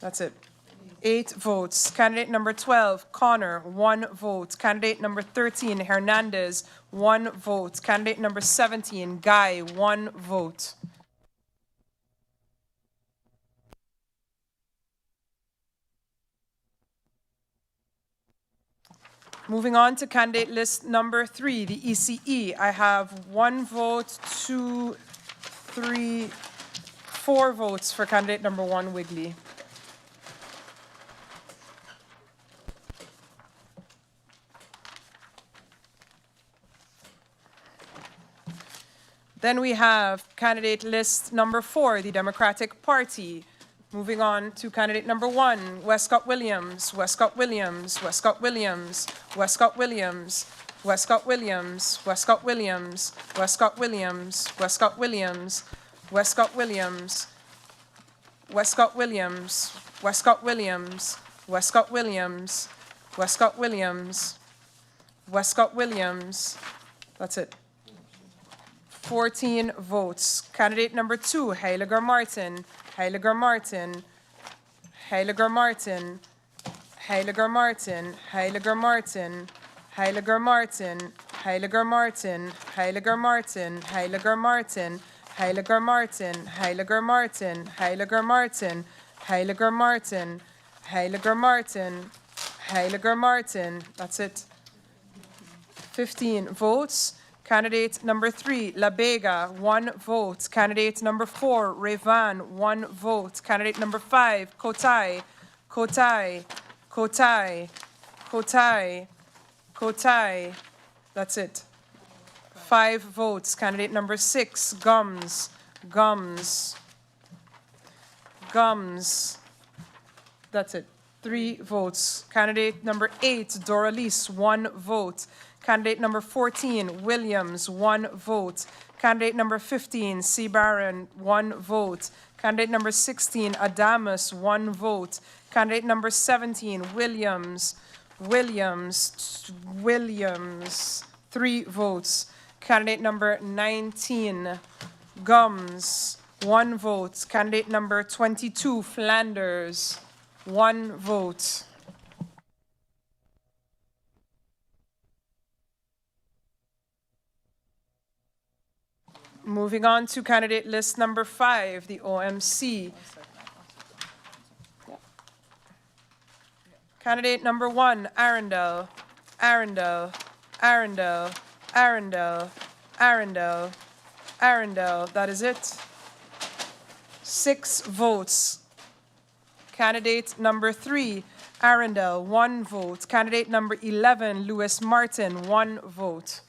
That's it. 8 votes. Candidate number 12, Connor, 1 vote. Candidate number 13, Hernandez, 1 vote. Candidate number 17, Guy, 1 vote. Moving on to candidate list number 3, the ECE. I have 1 vote, 2, 3, 4 votes for candidate number 1, Wigley. Then we have candidate list number 4, the Democratic Party. Moving on to candidate number 1, Westcott Williams. That's it. 14 votes. Candidate number 2, Heiliger Martin. Heiliger Martin, Heiliger Martin. That's it. 15 votes. Candidate number 3, La Vega, 1 vote. Candidate number 4, Revan, 1 vote. Candidate number 5, Kotai, Kotai, Kotai, Kotai, Kotai. That's it. 5 votes. Candidate number 6, Gums, Gums, Gums. That's it. 3 votes. Candidate number 8, Doralice, 1 vote. Candidate number 14, Williams, 1 vote. Candidate number 15, C. Barron, 1 vote. Candidate number 16, Adamus, 1 vote. Candidate number 17, Williams, 3 votes. Candidate number 19, Gums, 1 vote. Candidate number 22, Flanders, 1 vote. Moving on to candidate list number 5, the OMC. Candidate number 1, Arundel, Arundel, Arundel, Arundel, Arundel, Arundel. That is it. 6 votes. Candidate number 3, Arundel, 1 vote. Candidate number 11, Louis Martin, 1 vote.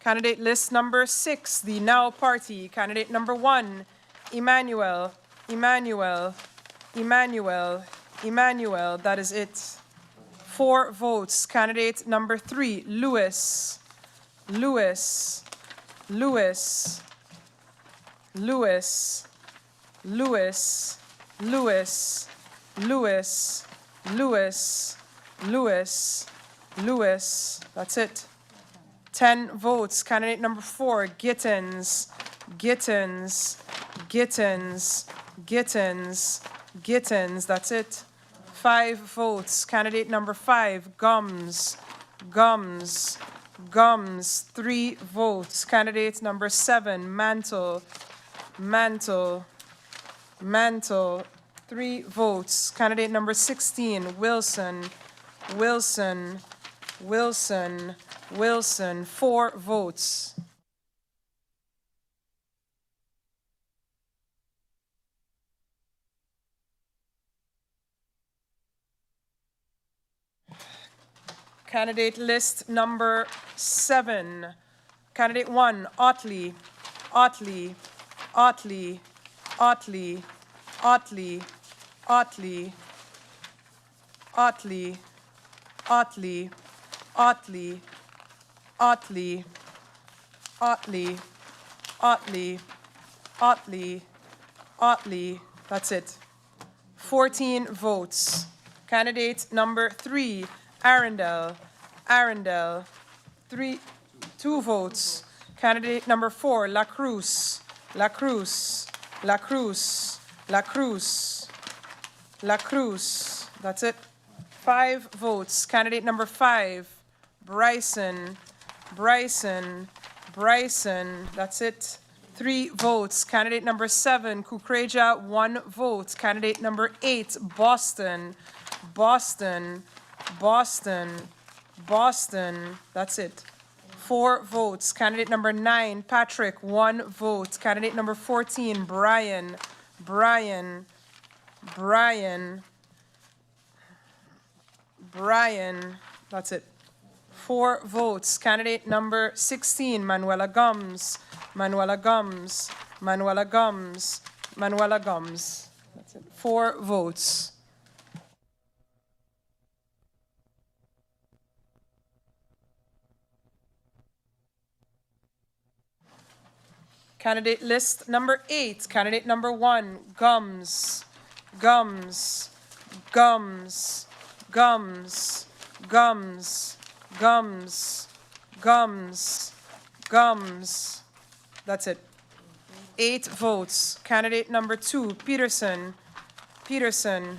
Candidate list number 6, the Now Party. Candidate number 1, Emmanuel, Emmanuel, Emmanuel, Emmanuel. That is it. 4 votes. Candidate number 3, Louis, Louis, Louis, Louis, Louis, Louis, Louis, Louis, Louis, Louis. That's it. 10 votes. Candidate number 4, Gittins, Gittins, Gittins, Gittins, Gittins. That's it. 5 votes. Candidate number 5, Gums, Gums, Gums. 3 votes. Candidate number 7, Mantle, Mantle, Mantle. 3 votes. Candidate number 16, Wilson, Wilson, Wilson, Wilson. 4 votes. Candidate list number 7. Candidate 1, Otley, Otley, Otley, Otley, Otley, Otley, Otley, Otley, Otley, Otley, Otley, Otley, Otley, Otley. That's it. 14 votes. Candidate number 3, Arundel, Arundel. 2 votes. Candidate number 4, La Cruz, La Cruz, La Cruz, La Cruz, La Cruz. That's it. 5 votes. Candidate number 5, Bryson, Bryson, Bryson. That's it. 3 votes. Candidate number 7, Kukreja, 1 vote. Candidate number 8, Boston, Boston, Boston, Boston. That's it. 4 votes. Candidate number 9, Patrick, 1 vote. Candidate number 14, Brian, Brian, Brian, Brian. That's it. 4 votes. Candidate number 16, Manuela Gums, Manuela Gums, Manuela Gums, Manuela Gums. That's it. 4 votes. Candidate list number 8. Candidate number 1, Gums, Gums, Gums, Gums, Gums, Gums, Gums, Gums. That's it. 8 votes. Candidate number 2, Peterson, Peterson,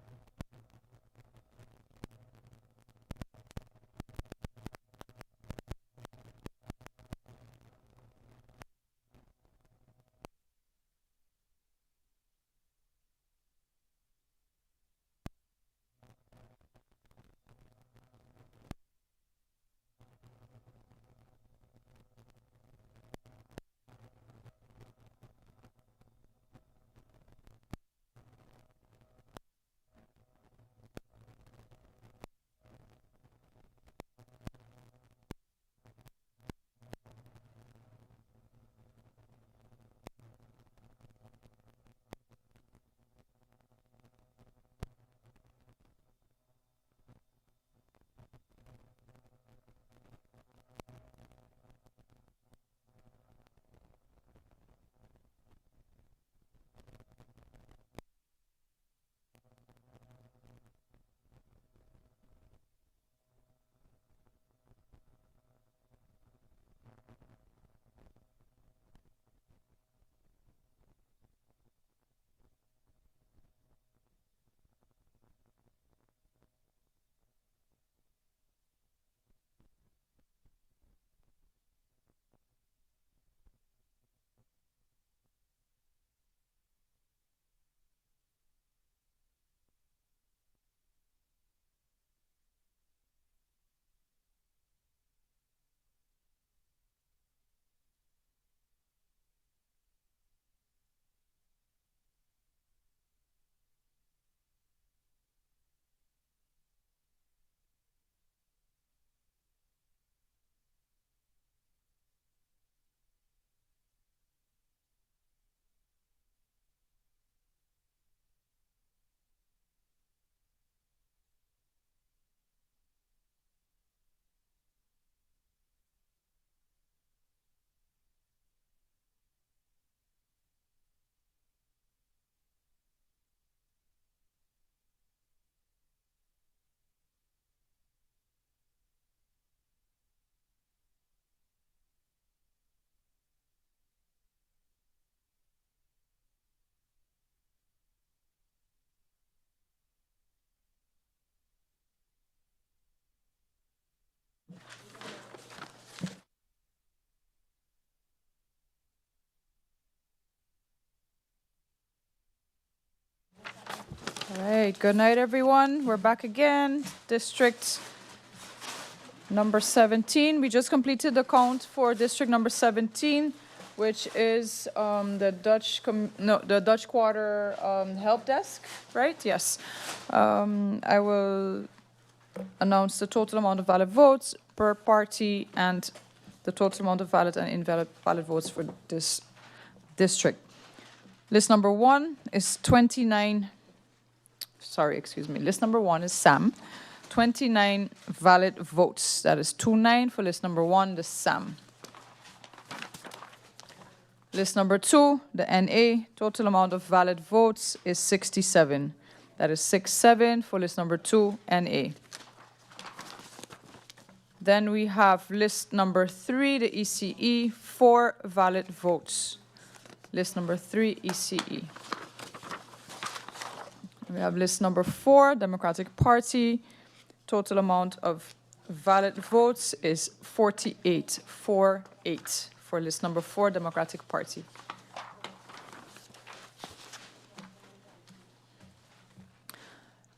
right, good night, everyone. We're back again. District number 17. We just completed the count for district number 17, which is the Dutch Quarter Help Desk, right? Yes. I will announce the total amount of valid votes per party and the total amount of valid and invalid votes for this district. List number 1 is 29. Sorry, excuse me. List number 1 is Sam. 29 valid votes. That is 29 for list number 1, the Sam. List number 2, the NA. Total amount of valid votes is 67. That is 67 for list number 2, NA. Then we have list number 3, the ECE, 4 valid votes. List number 3, ECE. We have list number 4, Democratic Party. Total amount of valid votes is 48, 48 for list number 4, Democratic Party.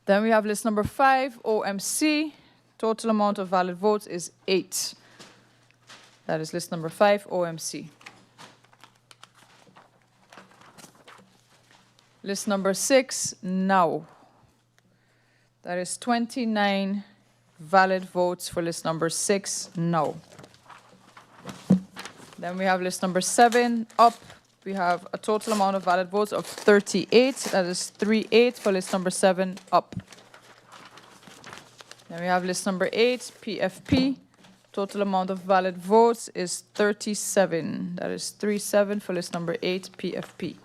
Then we have list number 5, OMC. Total amount of valid votes is 8. That is list number 5, OMC. List number 6, NOW. That is 29 valid votes for list number 6, NOW. Then we have list number 7, UP. We have a total amount of valid votes of 38. That is 38 for list number 7, UP. Then we have list number 8, PFP. Total amount of valid votes is 37. That is 37 for list number 8, PFP.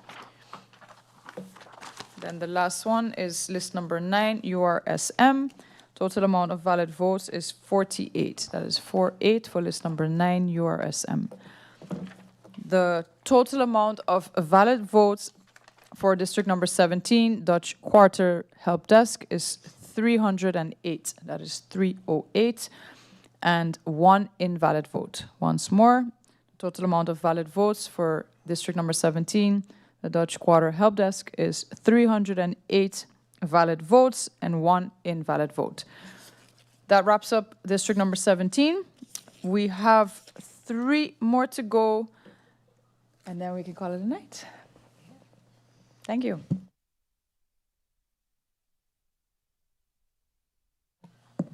Then the last one is list number 9, URSM. Total amount of valid votes is 48. That is 48 for list number 9, URSM. The total amount of valid votes for district number 17, Dutch Quarter Help Desk, is 308. That is 308. And 1 invalid vote. Once more, total amount of valid votes for district number 17, the Dutch Quarter Help Desk, is 308 valid votes and 1 invalid vote. That wraps up district number 17. We have 3 more to go, and then we can call it a night. Thank you.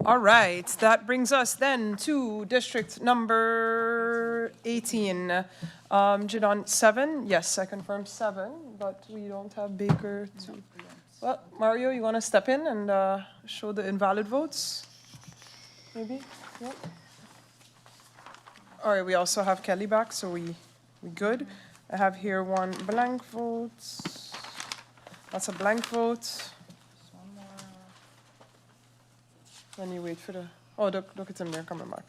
All right, that brings us then to district number 18. Jadon, 7? Yes, I confirm 7, but we don't have Baker to... Well, Mario, you want to step in and show the invalid votes? Maybe? Yeah. All right, we also have Kelly back, so we good. I have here 1 blank vote. That's a blank vote. Then you wait for the... Oh, look at him there coming back.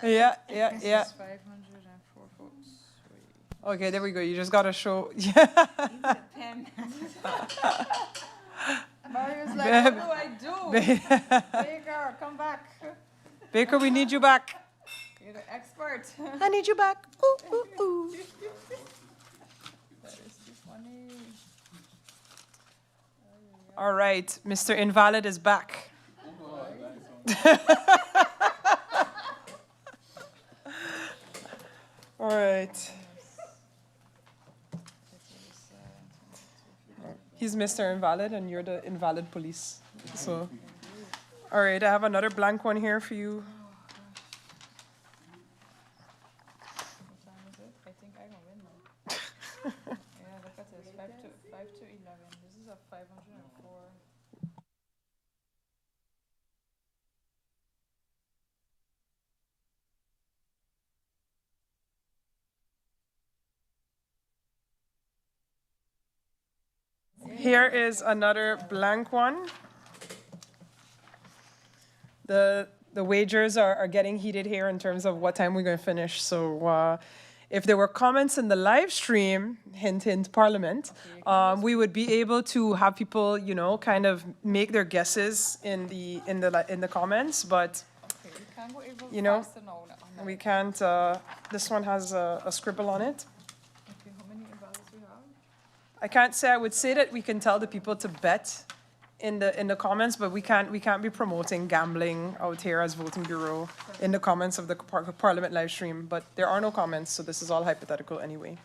Yeah. This is 504 votes. Okay, there we go. You just got to show... Yeah. Pen. Mario's like, what do I do? Baker, come back. Baker, we need you back. You're the expert. I need you back. Ooh, ooh, ooh. That is too funny. All right, Mr. Invalid is back. All right. He's Mr. Invalid and you're the invalid police. So, all right, I have another blank one here for you. What time is it? I think I can win now. Yeah, look at this. 5 to 11. This is a 504. Here is another blank one. The wagers are getting heated here in terms of what time we're going to finish. So if there were comments in the live stream, hint, hint, Parliament, we would be able to have people, you know, kind of make their guesses in the comments. But Okay, we can't go even you know, faster now. we can't. This one has a scribble on it. I can't say, I would say that we can tell the people to bet in the comments, but we can't be promoting gambling out here as voting bureau in the comments of the Parliament live stream. But there are no comments, so this is all hypothetical anyway.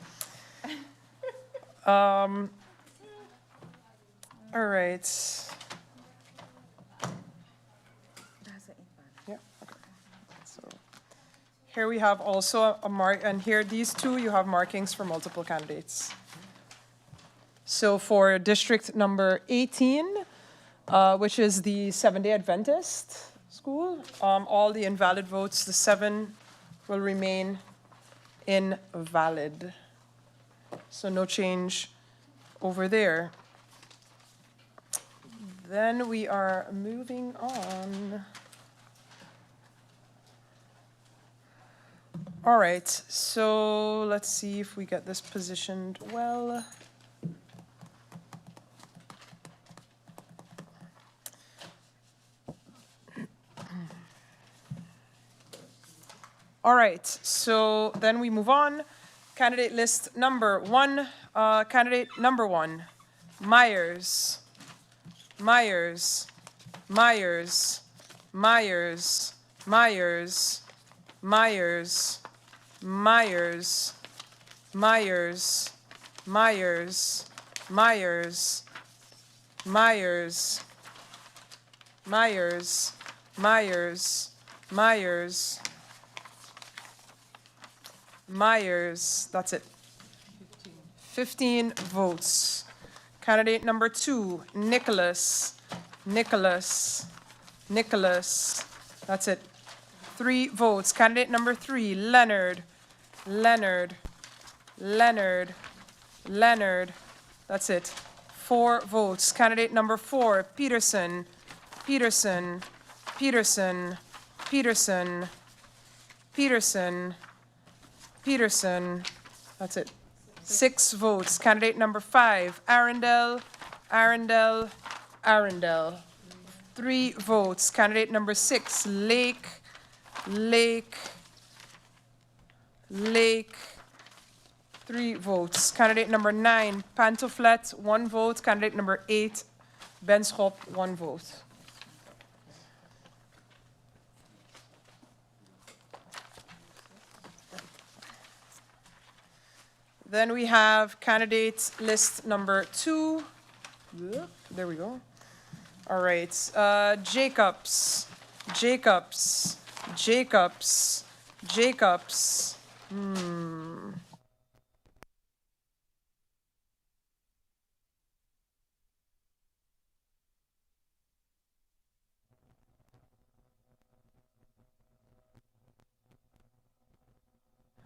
All right. Yeah. Okay. So here we have also a mark, and here these two you have markings for multiple candidates. So for district number 18, which is the Seventh-day Adventist school, all the invalid votes, the 7 will remain invalid. So no change over there. Then we are moving on. All right, so let's see if we get this positioned well. All right, so then we move on. Candidate list number 1, candidate number 1, Myers, Myers, Myers, Myers, Myers, Myers, Myers, Myers, Myers, Myers, Myers, Myers, Myers, Myers, Myers, that's it. 15 votes. Candidate number 2, Nicholas, Nicholas, Nicholas, that's it. 3 votes. Candidate number 3, Leonard, Leonard, Leonard, Leonard, that's it. 4 votes. Candidate number 4, Peterson, Peterson, Peterson, Peterson, Peterson, Peterson, that's it. 6 votes. Candidate number 5, Arundel, Arundel, Arundel. 3 votes. Candidate number 6, Lake, Lake, Lake. 3 votes. Candidate number 9, Pantoflet, 1 vote. Candidate number 8, Benschop, 1 vote. Then we have candidate list number 2. There we go. All right. Jacobs, Jacobs, Jacobs, Jacobs.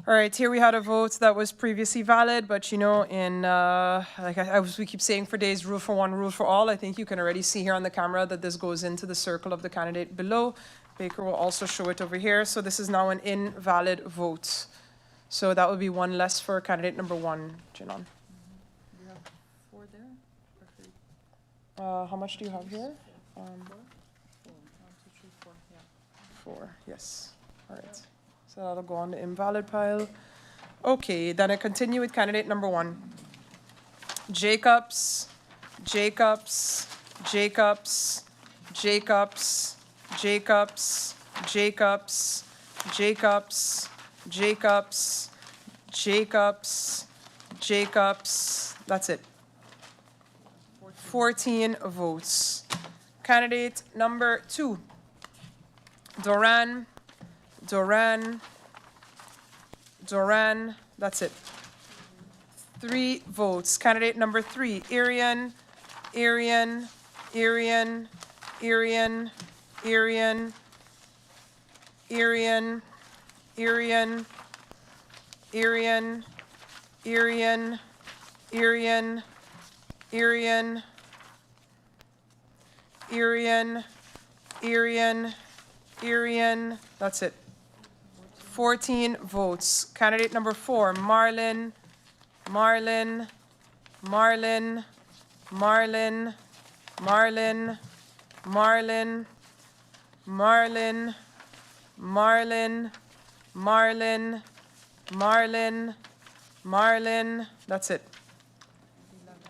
All right, here we had a vote that was previously valid, but you know, in we keep saying for days, rule for one, rule for all. I think you can already see here on the camera that this goes into the circle of the candidate below. Baker will also show it over here. So this is now an invalid vote. So that would be 1 less for candidate number 1, Jinan. You have 4 there? Or 3? How much do you have here? 4. 1, 2, 3, 4, yeah. 4, yes. All right. So that'll go on the invalid pile. Okay, then I continue with candidate number 1. Jacobs, Jacobs, Jacobs, Jacobs, Jacobs, Jacobs, Jacobs, Jacobs, Jacobs, Jacobs. That's it. 14 votes. Candidate number 2. Doran, Doran, Doran, that's it. 3 votes. Candidate number 3, Arian, Arian, Arian, Arian, Arian, Arian, Arian, Arian, Arian, Arian, Arian, Arian, Arian, Arian, that's it. 14 votes. Candidate number 4, Marlin, Marlin, Marlin, Marlin, Marlin, Marlin, Marlin, Marlin, Marlin, Marlin, Marlin, that's it.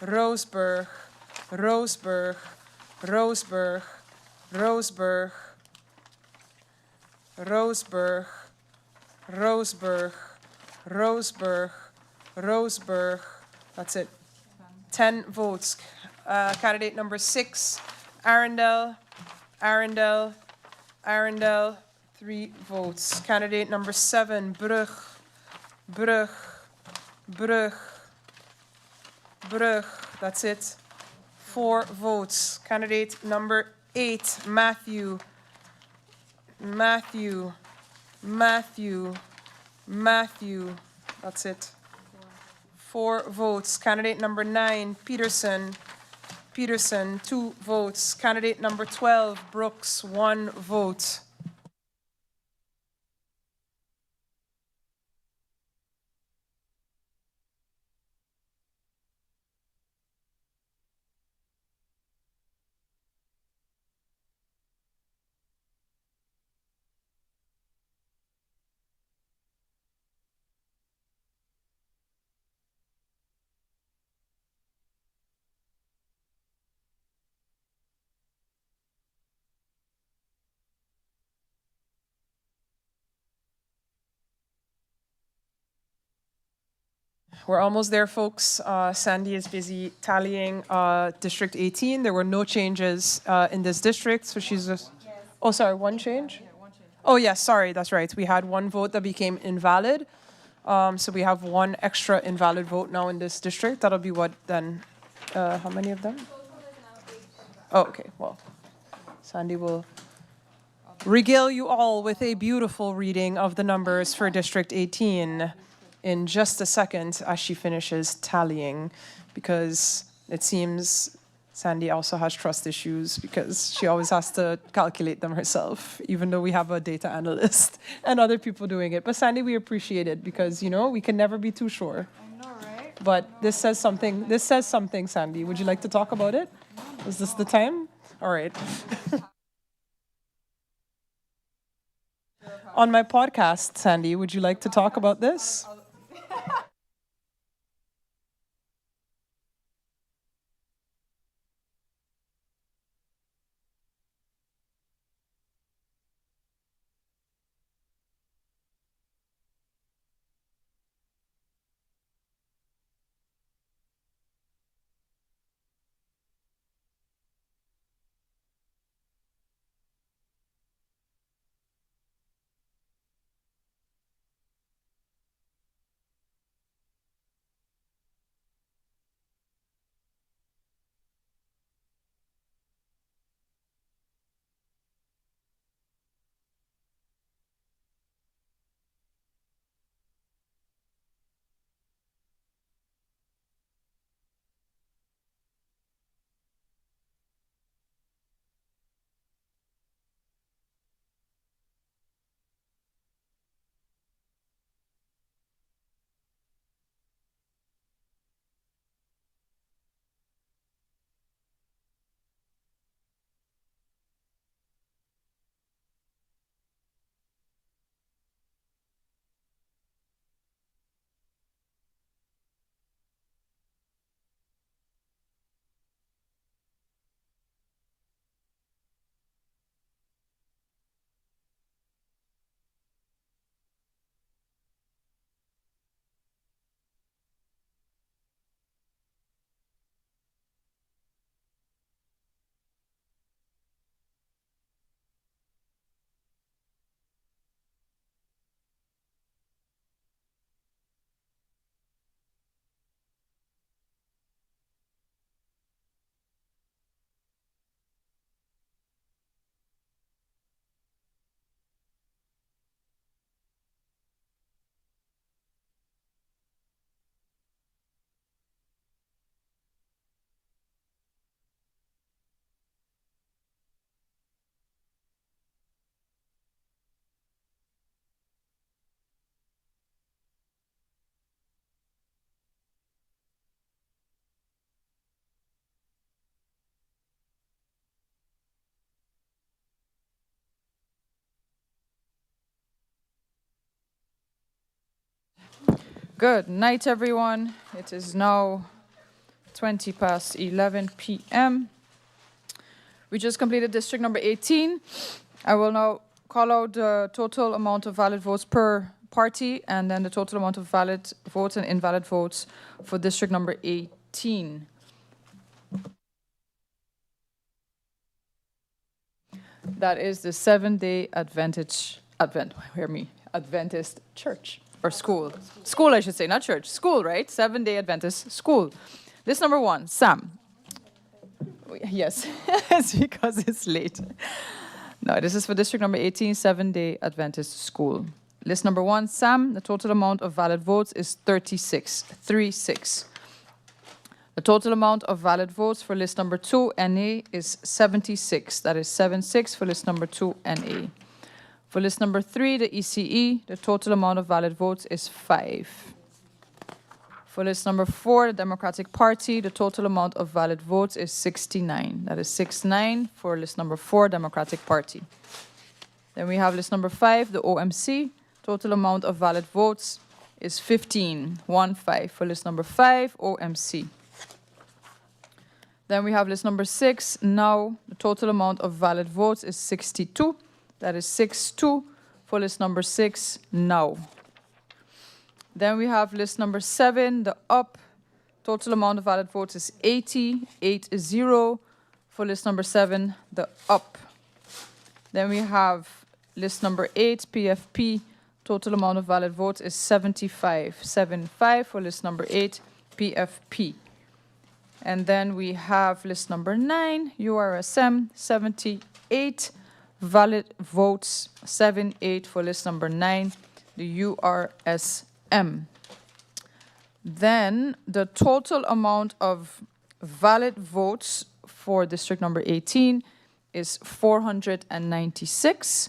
Roseburg, Roseburg, Roseburg, Roseburg, Roseburg, Roseburg, Roseburg, Roseburg. That's it. 10 votes. Candidate number 6, Arundel, Arundel, Arundel, 3 votes. Candidate number 7, Brug, Brug, Brug, Brug. That's it. 4 votes. Candidate number 8, Matthew, Matthew, Matthew, Matthew. That's it. 4 votes. Candidate number 9, Peterson, Peterson, 2 votes. Candidate number 12, Brooks, 1 vote. We're almost there, folks. Sandy is busy tallying District 18. There were no changes in this district, so she's just... Oh, sorry, one change? Oh, yes, sorry, that's right. We had 1 vote that became invalid. So we have 1 extra invalid vote now in this district. That'll be what then? How many of them? Oh, okay, well, Sandy will regale you all with a beautiful reading of the numbers for District 18 in just a second as she finishes tallying, because it seems Sandy also has trust issues because she always has to calculate them herself, even though we have a data analyst and other people doing it. But Sandy, we appreciate it because, you know, we can never be too sure. I know, right? But this says something. This says something, Sandy. Would you like to talk about it? Is this the time? All right. On my podcast, Sandy, would you like to talk about this? Good night, everyone. It is now 20 past 11 p.m. We just completed district number 18. I will now call out the total amount of valid votes per party and then the total amount of valid votes and invalid votes for district number 18. That is the Seventh-day Adventist church or school. School, I should say, not church. School, right? Seventh-day Adventist school. List number 1, Sam. Yes, it's because it's late. No, this is for district number 18, Seventh-day Adventist school. List number 1, Sam. The total amount of valid votes is 36. The total amount of valid votes for list number 2, NA, is 76. That is 76 for list number 2, NA. For list number 3, the ECE, the total amount of valid votes is 5. For list number 4, the Democratic Party, the total amount of valid votes is 69. That is 69 for list number 4, Democratic Party. Then we have list number 5, the OMC, total amount of valid votes is 15. 1-5 for list number 5, OMC. Then we have list number 6. Now, the total amount of valid votes is 62. That is 6-2 for list number 6, now. Then we have list number 7, the UP. Total amount of valid votes is 80. 8-0 for list number 7, the UP. Then we have list number 8, PFP. Total amount of valid votes is 75. 7-5 for list number 8, PFP. And then we have list number 9, URSM, 78 valid votes, 7-8 for list number 9, the URSM. Then the total amount of valid votes for district number 18 is 496.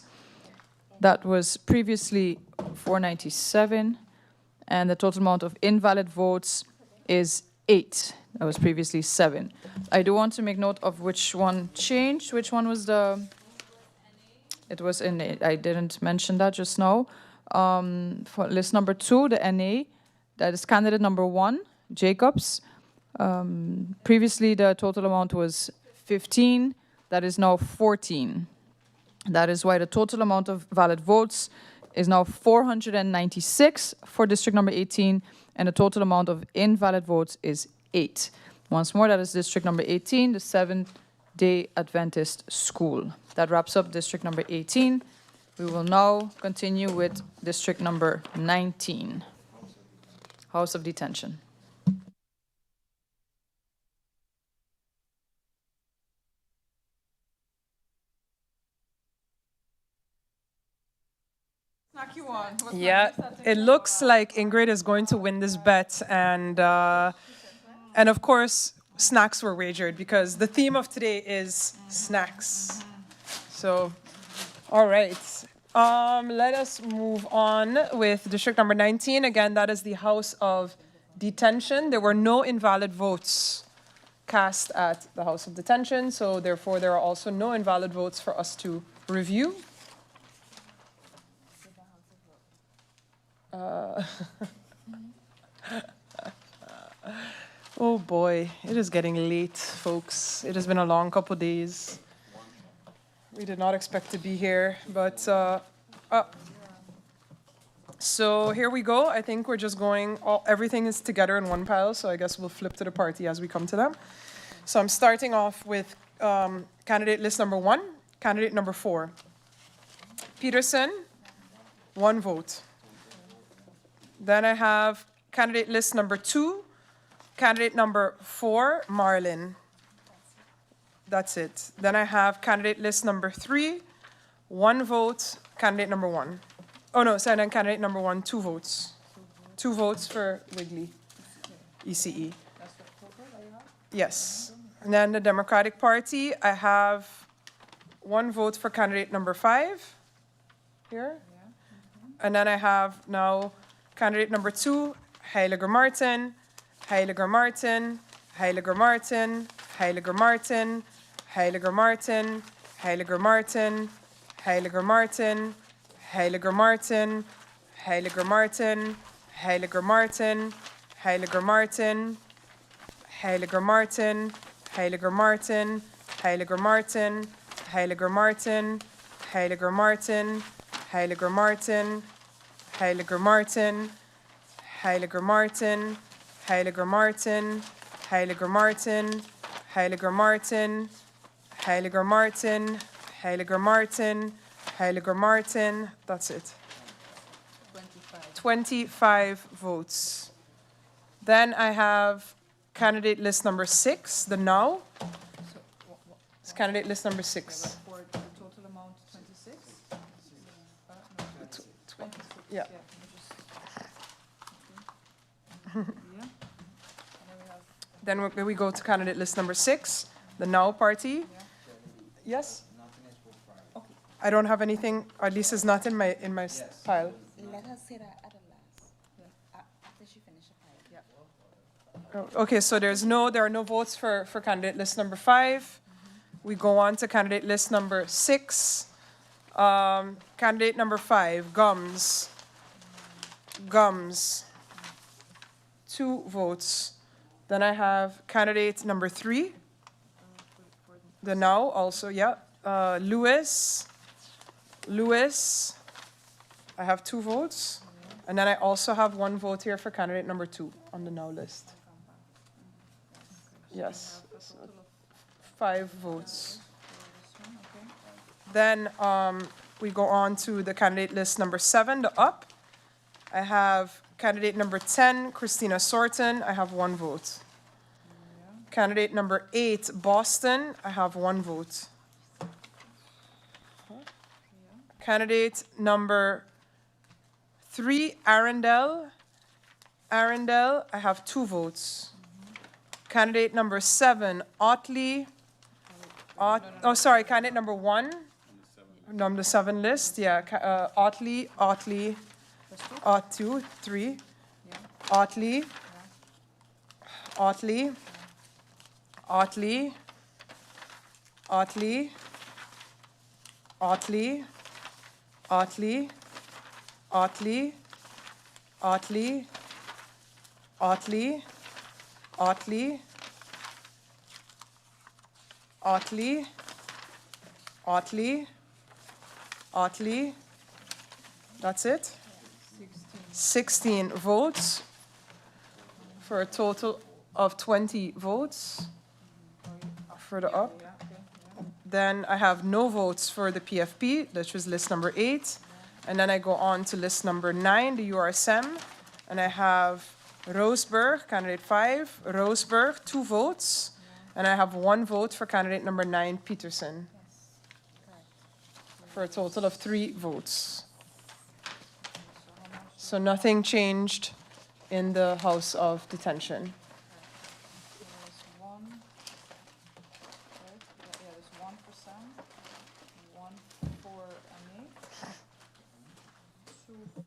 That was previously 497. And the total amount of invalid votes is 8. That was previously 7. I do want to make note of which one changed. Which one was the... It was in... I didn't mention that just now. For list number 2, the NA, that is candidate number 1, Jacobs. Previously, the total amount was 15. That is now 14. That is why the total amount of valid votes is now 496 for district number 18, and the total amount of invalid votes is 8. Once more, that is district number 18, the Seventh-day Adventist school. That wraps up district number 18. We will now continue with district number 19, House of Detention. Yeah, it looks like Ingrid is going to win this bet, and of course, snacks were wagered because the theme of today is snacks. So, all right, let us move on with district number 19. Again, that is the House of Detention. There were no invalid votes cast at the House of Detention, so therefore there are also no invalid votes for us to review. Oh boy, it is getting late, folks. It has been a long couple days. We did not expect to be here, but so here we go. I think we're just going, everything is together in one pile, so I guess we'll flip to the party as we come to them. So I'm starting off with candidate list number 1, candidate number 4. Peterson, 1 vote. Then I have candidate list number 2, candidate number 4, Marlin. That's it. Then I have candidate list number 3, 1 vote, candidate number 1. Oh no, sorry, then candidate number 1, 2 votes. 2 votes for Wigley, ECE. Yes. And then the Democratic Party, I have 1 vote for candidate number 5 here. And then I have now candidate number 2, Heiliger Martin, Heiliger Martin, Heiliger Martin, Heiliger Martin, Heiliger Martin, Heiliger Martin, Heiliger Martin, Heiliger Martin, Heiliger Martin, Heiliger Martin, Heiliger Martin, Heiliger Martin, Heiliger Martin, Heiliger Martin, Heiliger Martin, Heiliger Martin, Heiliger Martin, Heiliger Martin, Heiliger Martin, Heiliger Martin, Heiliger Martin, Heiliger Martin, Heiliger Martin, Heiliger Martin, Heiliger Martin. That's it. 25 votes. Then I have candidate list number 6, the now. It's candidate list number 6. For the total amount, 26? Yeah. Then we go to candidate list number 6, the now party. Yes? I don't have anything, or at least it's not in my pile. Let her say that at the last. After she finishes the pile. Oh, okay, so there are no votes for candidate list number 5. We go on to candidate list number 6. Candidate number 5, Gums. 2 votes. Then I have candidate number 3. The now also, yeah. Lewis. I have 2 votes. And then I also have 1 vote here for candidate number 2 on the now list. Yes. So 5 votes. Then we go on to the candidate list number 7, the up. I have candidate number 10, Christina Sorton. I have 1 vote. Candidate number 8, Boston. I have 1 vote. Candidate number 3, Arundel. I have 2 votes. Candidate number 7, Otley. Candidate number 1. Number 7 list, yeah. Otley. 2, 3. Otley. That's it. 16 votes for a total of 20 votes for the up. Then I have no votes for the PFP, which was list number 8. And then I go on to list number 9, the URSM. And I have Roseburg, candidate 5. Roseburg, 2 votes. And I have 1 vote for candidate number 9, Peterson. For a total of 3 votes. So nothing changed in the House of Detention. There's 1, right? Yeah, there's 1 for Sam, 1 for Annie. 2.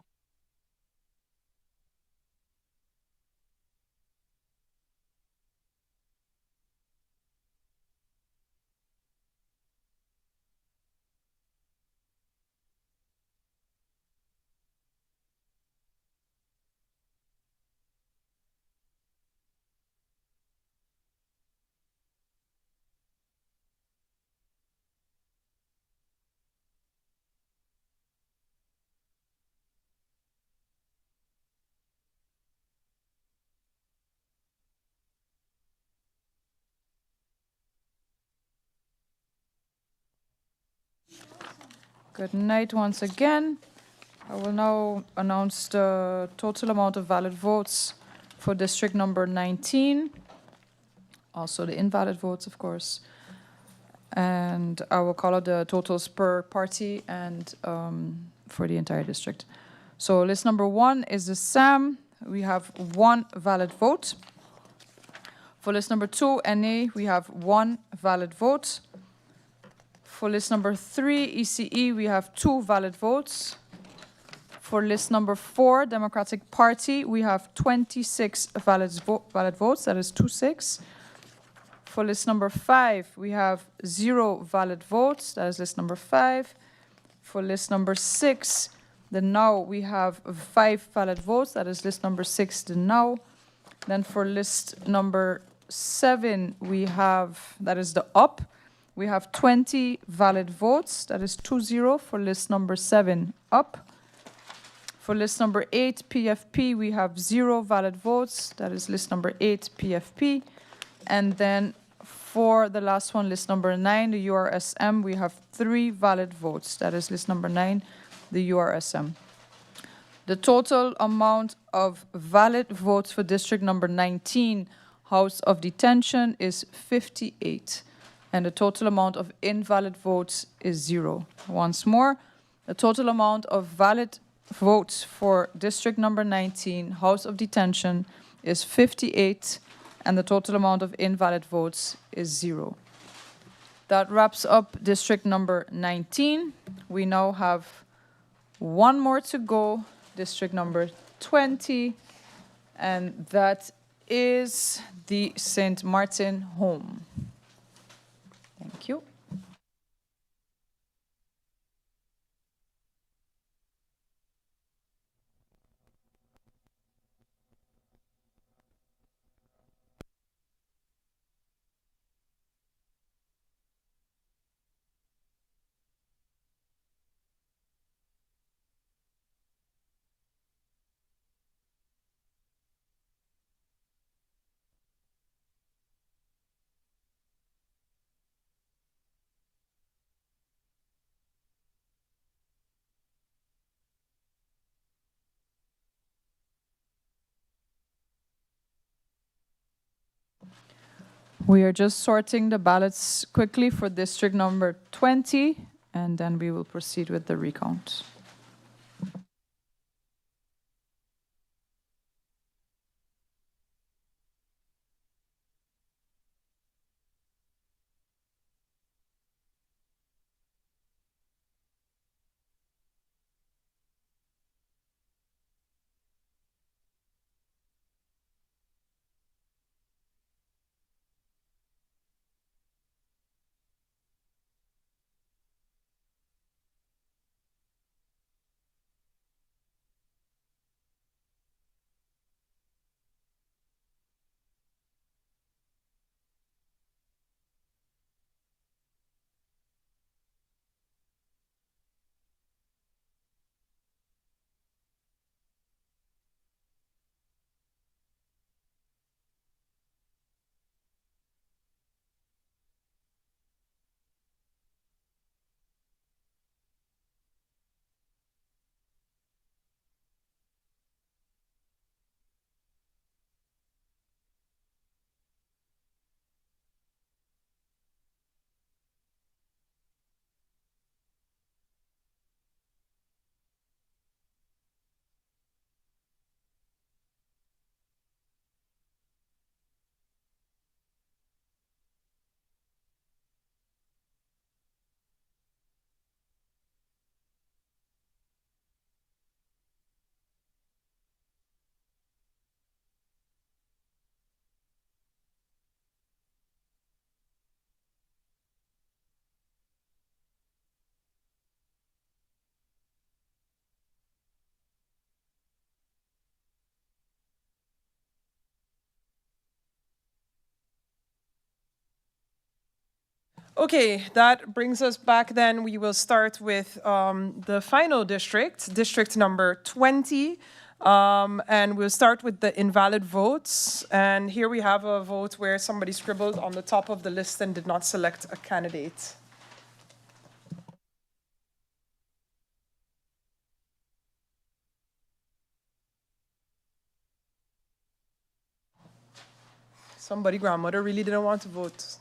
Good night once again. I will now announce the total amount of valid votes for district number 19. Also the invalid votes, of course. And I will call out the totals per party and for the entire district. So list number 1 is the SAM. We have 1 valid vote. For list number 2, NA, we have 1 valid vote. For list number 3, ECE, we have 2 valid votes. For list number 4, Democratic Party, we have 26 valid votes, that is 26. For list number 5, we have 0 valid votes, that is list number 5. For list number 6, the now, we have 5 valid votes, that is list number 6, the now. Then for list number 7, we have, that is the up, we have 20 valid votes. That is 2-0 for list number 7, up. For list number 8, PFP, we have 0 valid votes. That is list number 8, PFP. And then for the last one, list number 9, the URSM, we have 3 valid votes. That is list number 9, the URSM. The total amount of valid votes for district number 19, House of Detention, is 58. And the total amount of invalid votes is 0. Once more, the total amount of valid votes for district number 19, House of Detention, is 58, and the total amount of invalid votes is 0. That wraps up district number 19. We now have one more to go, district number 20, and that is the St. Martin home. Thank you. We are just sorting the ballots quickly for district number 20, and then we will proceed with the recount. Okay, that brings us back then. We will start with the final district, district number 20. And we'll start with the invalid votes. And here we have a vote where somebody scribbled on the top of the list and did not select a candidate. Somebody, grandmother, really didn't want to vote.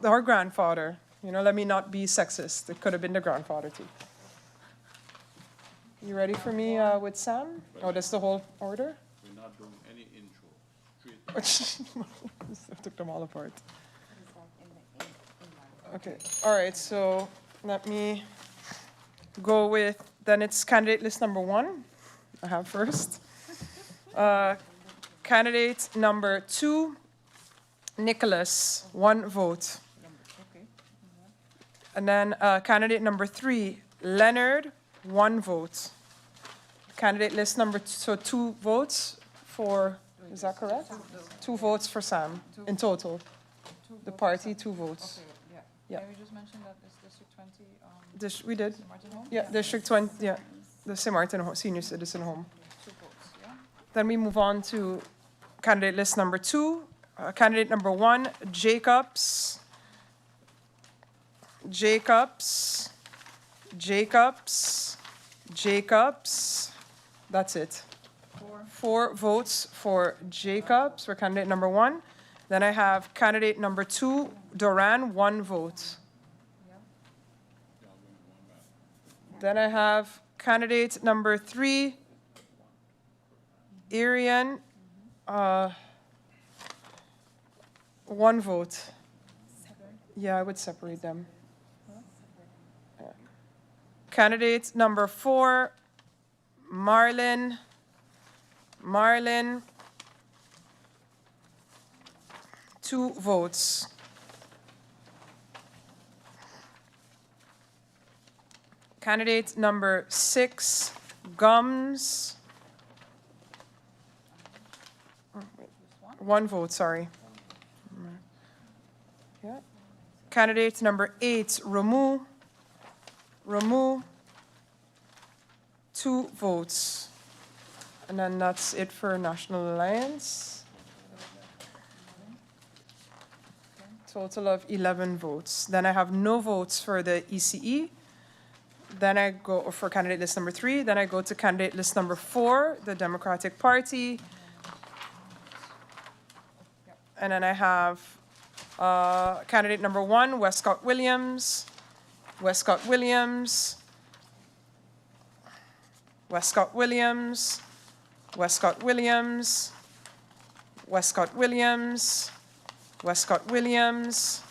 Her grandfather. You know, let me not be sexist. It could have been the grandfather too. You ready for me with Sam? Oh, that's the whole order? We're not doing any intro. Straight. I took them all apart. Okay, all right, so let me go with, then it's candidate list number 1. I have first. Candidate number 2, Nicholas, 1 vote. And then candidate number 3, Leonard, 1 vote. Candidate list number 2, so 2 votes for Is that correct? 2 votes for Sam in total. The party, 2 votes. Yeah. Can we just mention that it's District 20, We did. Martin Home? Yeah, District 20, yeah, the St. Martin Senior Citizen Home. 2 votes, yeah? Then we move on to candidate list number 2. Candidate number 1, Jacobs. Jacobs. Jacobs. Jacobs. That's it. 4 votes for Jacobs for candidate number 1. Then I have candidate number 2, Duran, 1 vote. Then I have candidate number 3, Irian, 1 vote. Yeah, I would separate them. Yeah. Candidate number 4, Marlin, 2 votes. Candidate number 6, Gums. 1 vote, sorry. Yeah. Candidate number 8, Ramu. 2 votes. And then that's it for National Alliance. Total of 11 votes. Then I have no votes for the ECE. Then I go for candidate list number 3. Then I go to candidate list number 4, the Democratic Party. And then I have candidate number 1, Westcott Williams. Westcott Williams. Westcott Williams. Westcott Williams. Westcott Williams. Westcott Williams.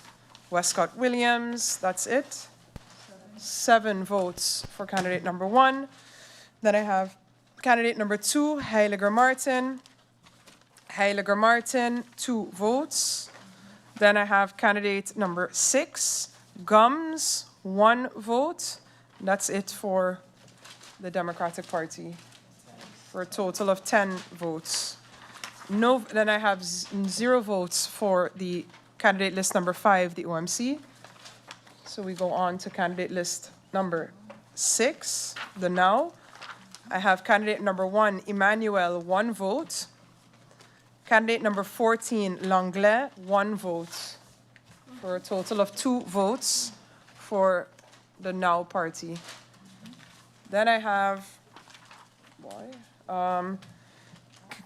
Westcott Williams. That's it. 7 votes for candidate number 1. Then I have candidate number 2, Heiliger Martin. Heiliger Martin, 2 votes. Then I have candidate number 6, Gums, 1 vote. That's it for the Democratic Party, for a total of 10 votes. No, then I have 0 votes for the candidate list number 5, the OMC. So we go on to candidate list number 6, the Now. I have candidate number 1, Emmanuel, 1 vote. Candidate number 14, Langlais, 1 vote. For a total of 2 votes for the Now party. Then I have,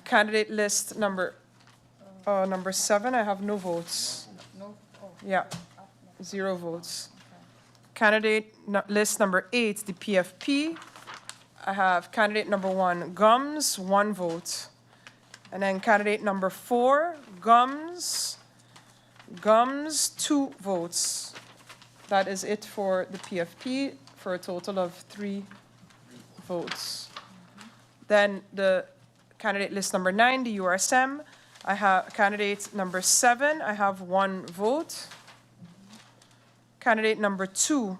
candidate list number 7, I have no votes. Yeah, 0 votes. Candidate list number 8, the PFP. I have candidate number 1, Gums, 1 vote. And then candidate number 4, Gums, 2 votes. That is it for the PFP, for a total of 3 votes. Then the candidate list number 9, the URSM. I have candidate number 7, I have 1 vote. Candidate number 2,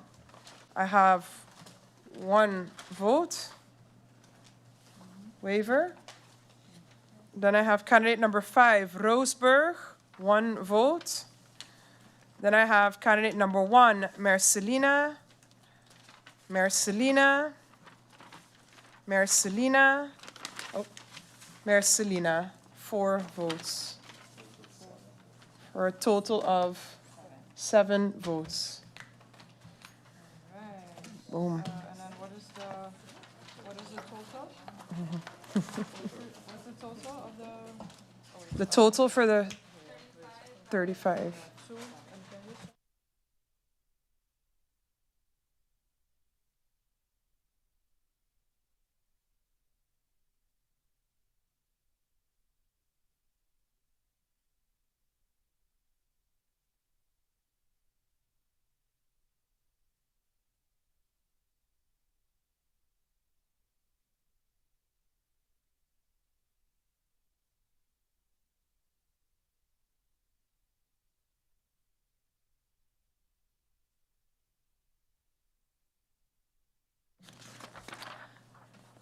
I have 1 vote. Waiver. Then I have candidate number 5, Roseburg, 1 vote. Then I have candidate number 1, Marcelina, 4 votes. For a total of 7 votes. Boom. And then what is the total? What's the total of the? The total for the 35.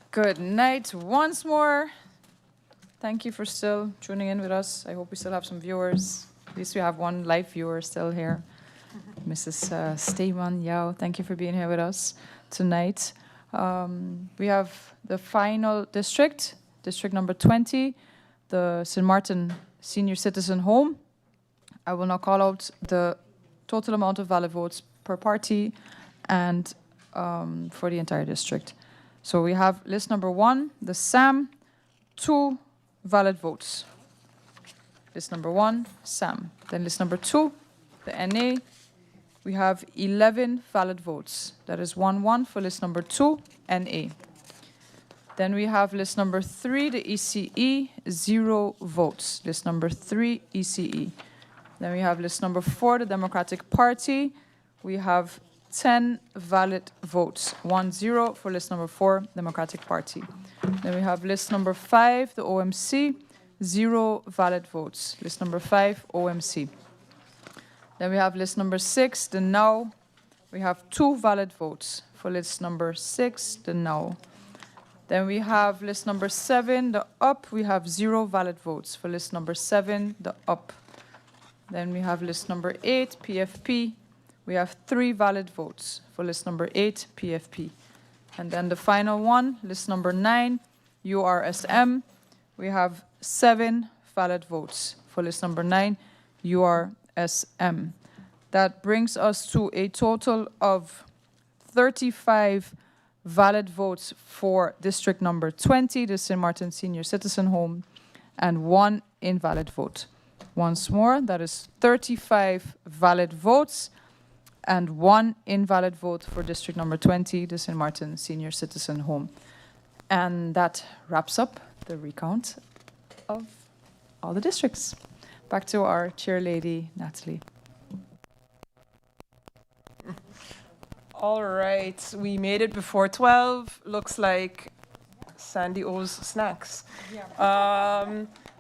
Good night once more. Thank you for still tuning in with us. I hope we still have some viewers. At least we have one live viewer still here. Mrs. Steyman Yao, thank you for being here with us tonight. We have the final district, district number 20, the St. Martin Senior Citizen Home. I will now call out the total amount of valid votes per party and for the entire district. So we have list number 1, the SAM, 2 valid votes. List number 1, SAM. Then list number 2, the NA. We have 11 valid votes. That is 1-1 for list number 2, NA. Then we have list number 3, the ECE, 0 votes. List number 3, ECE. Then we have list number 4, the Democratic Party. We have 10 valid votes, 1-0 for list number 4, Democratic Party. Then we have list number 5, the OMC, 0 valid votes. List number 5, OMC. Then we have list number 6, the NOW. We have 2 valid votes for list number 6, the NOW. Then we have list number 7, the UP. We have 0 valid votes for list number 7, the UP. Then we have list number 8, PFP. We have 3 valid votes for list number 8, PFP. And then the final one, list number 9, URSM. We have 7 valid votes for list number 9, URSM. That brings us to a total of 35 valid votes for district number 20, the St. Martin Senior Citizen Home, and 1 invalid vote. Once more, that is 35 valid votes and 1 invalid vote for district number 20, the St. Martin Senior Citizen Home. And that wraps up the recount of all the districts. Back to our chair lady, Natalie. All right, we made it before 12. Looks like Sandy owes snacks.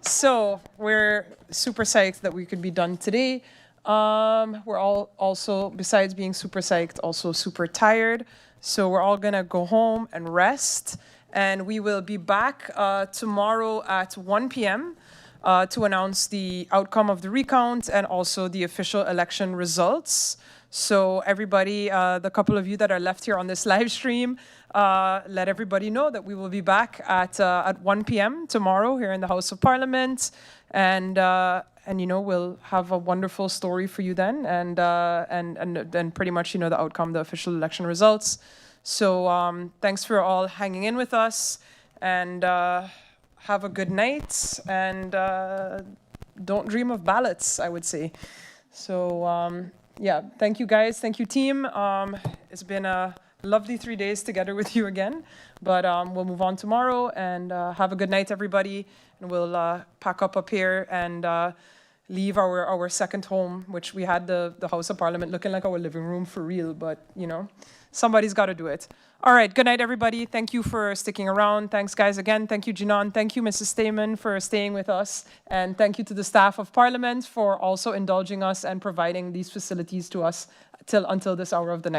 So we're super psyched that we could be done today. We're all also, besides being super psyched, also super tired. So we're all gonna go home and rest. And we will be back tomorrow at 1 p.m. To announce the outcome of the recount and also the official election results. So everybody, the couple of you that are left here on this live stream, let everybody know that we will be back at 1 p.m. tomorrow here in the House of Parliament. And you know, we'll have a wonderful story for you then, and pretty much, you know, the outcome, the official election results. So thanks for all hanging in with us, and have a good night, and don't dream of ballots, I would say. So yeah, thank you guys, thank you team. It's been a lovely 3 days together with you again, but we'll move on tomorrow, and have a good night, everybody, and we'll pack up here and leave our second home, which we had the House of Parliament looking like our living room for real, but you know, somebody's got to do it. All right, good night, everybody. Thank you for sticking around. Thanks, guys, again. Thank you, Jinan. Thank you, Mrs. Stayman, for staying with us. And thank you to the staff of Parliament for also indulging us and providing these facilities to us until this hour of the night.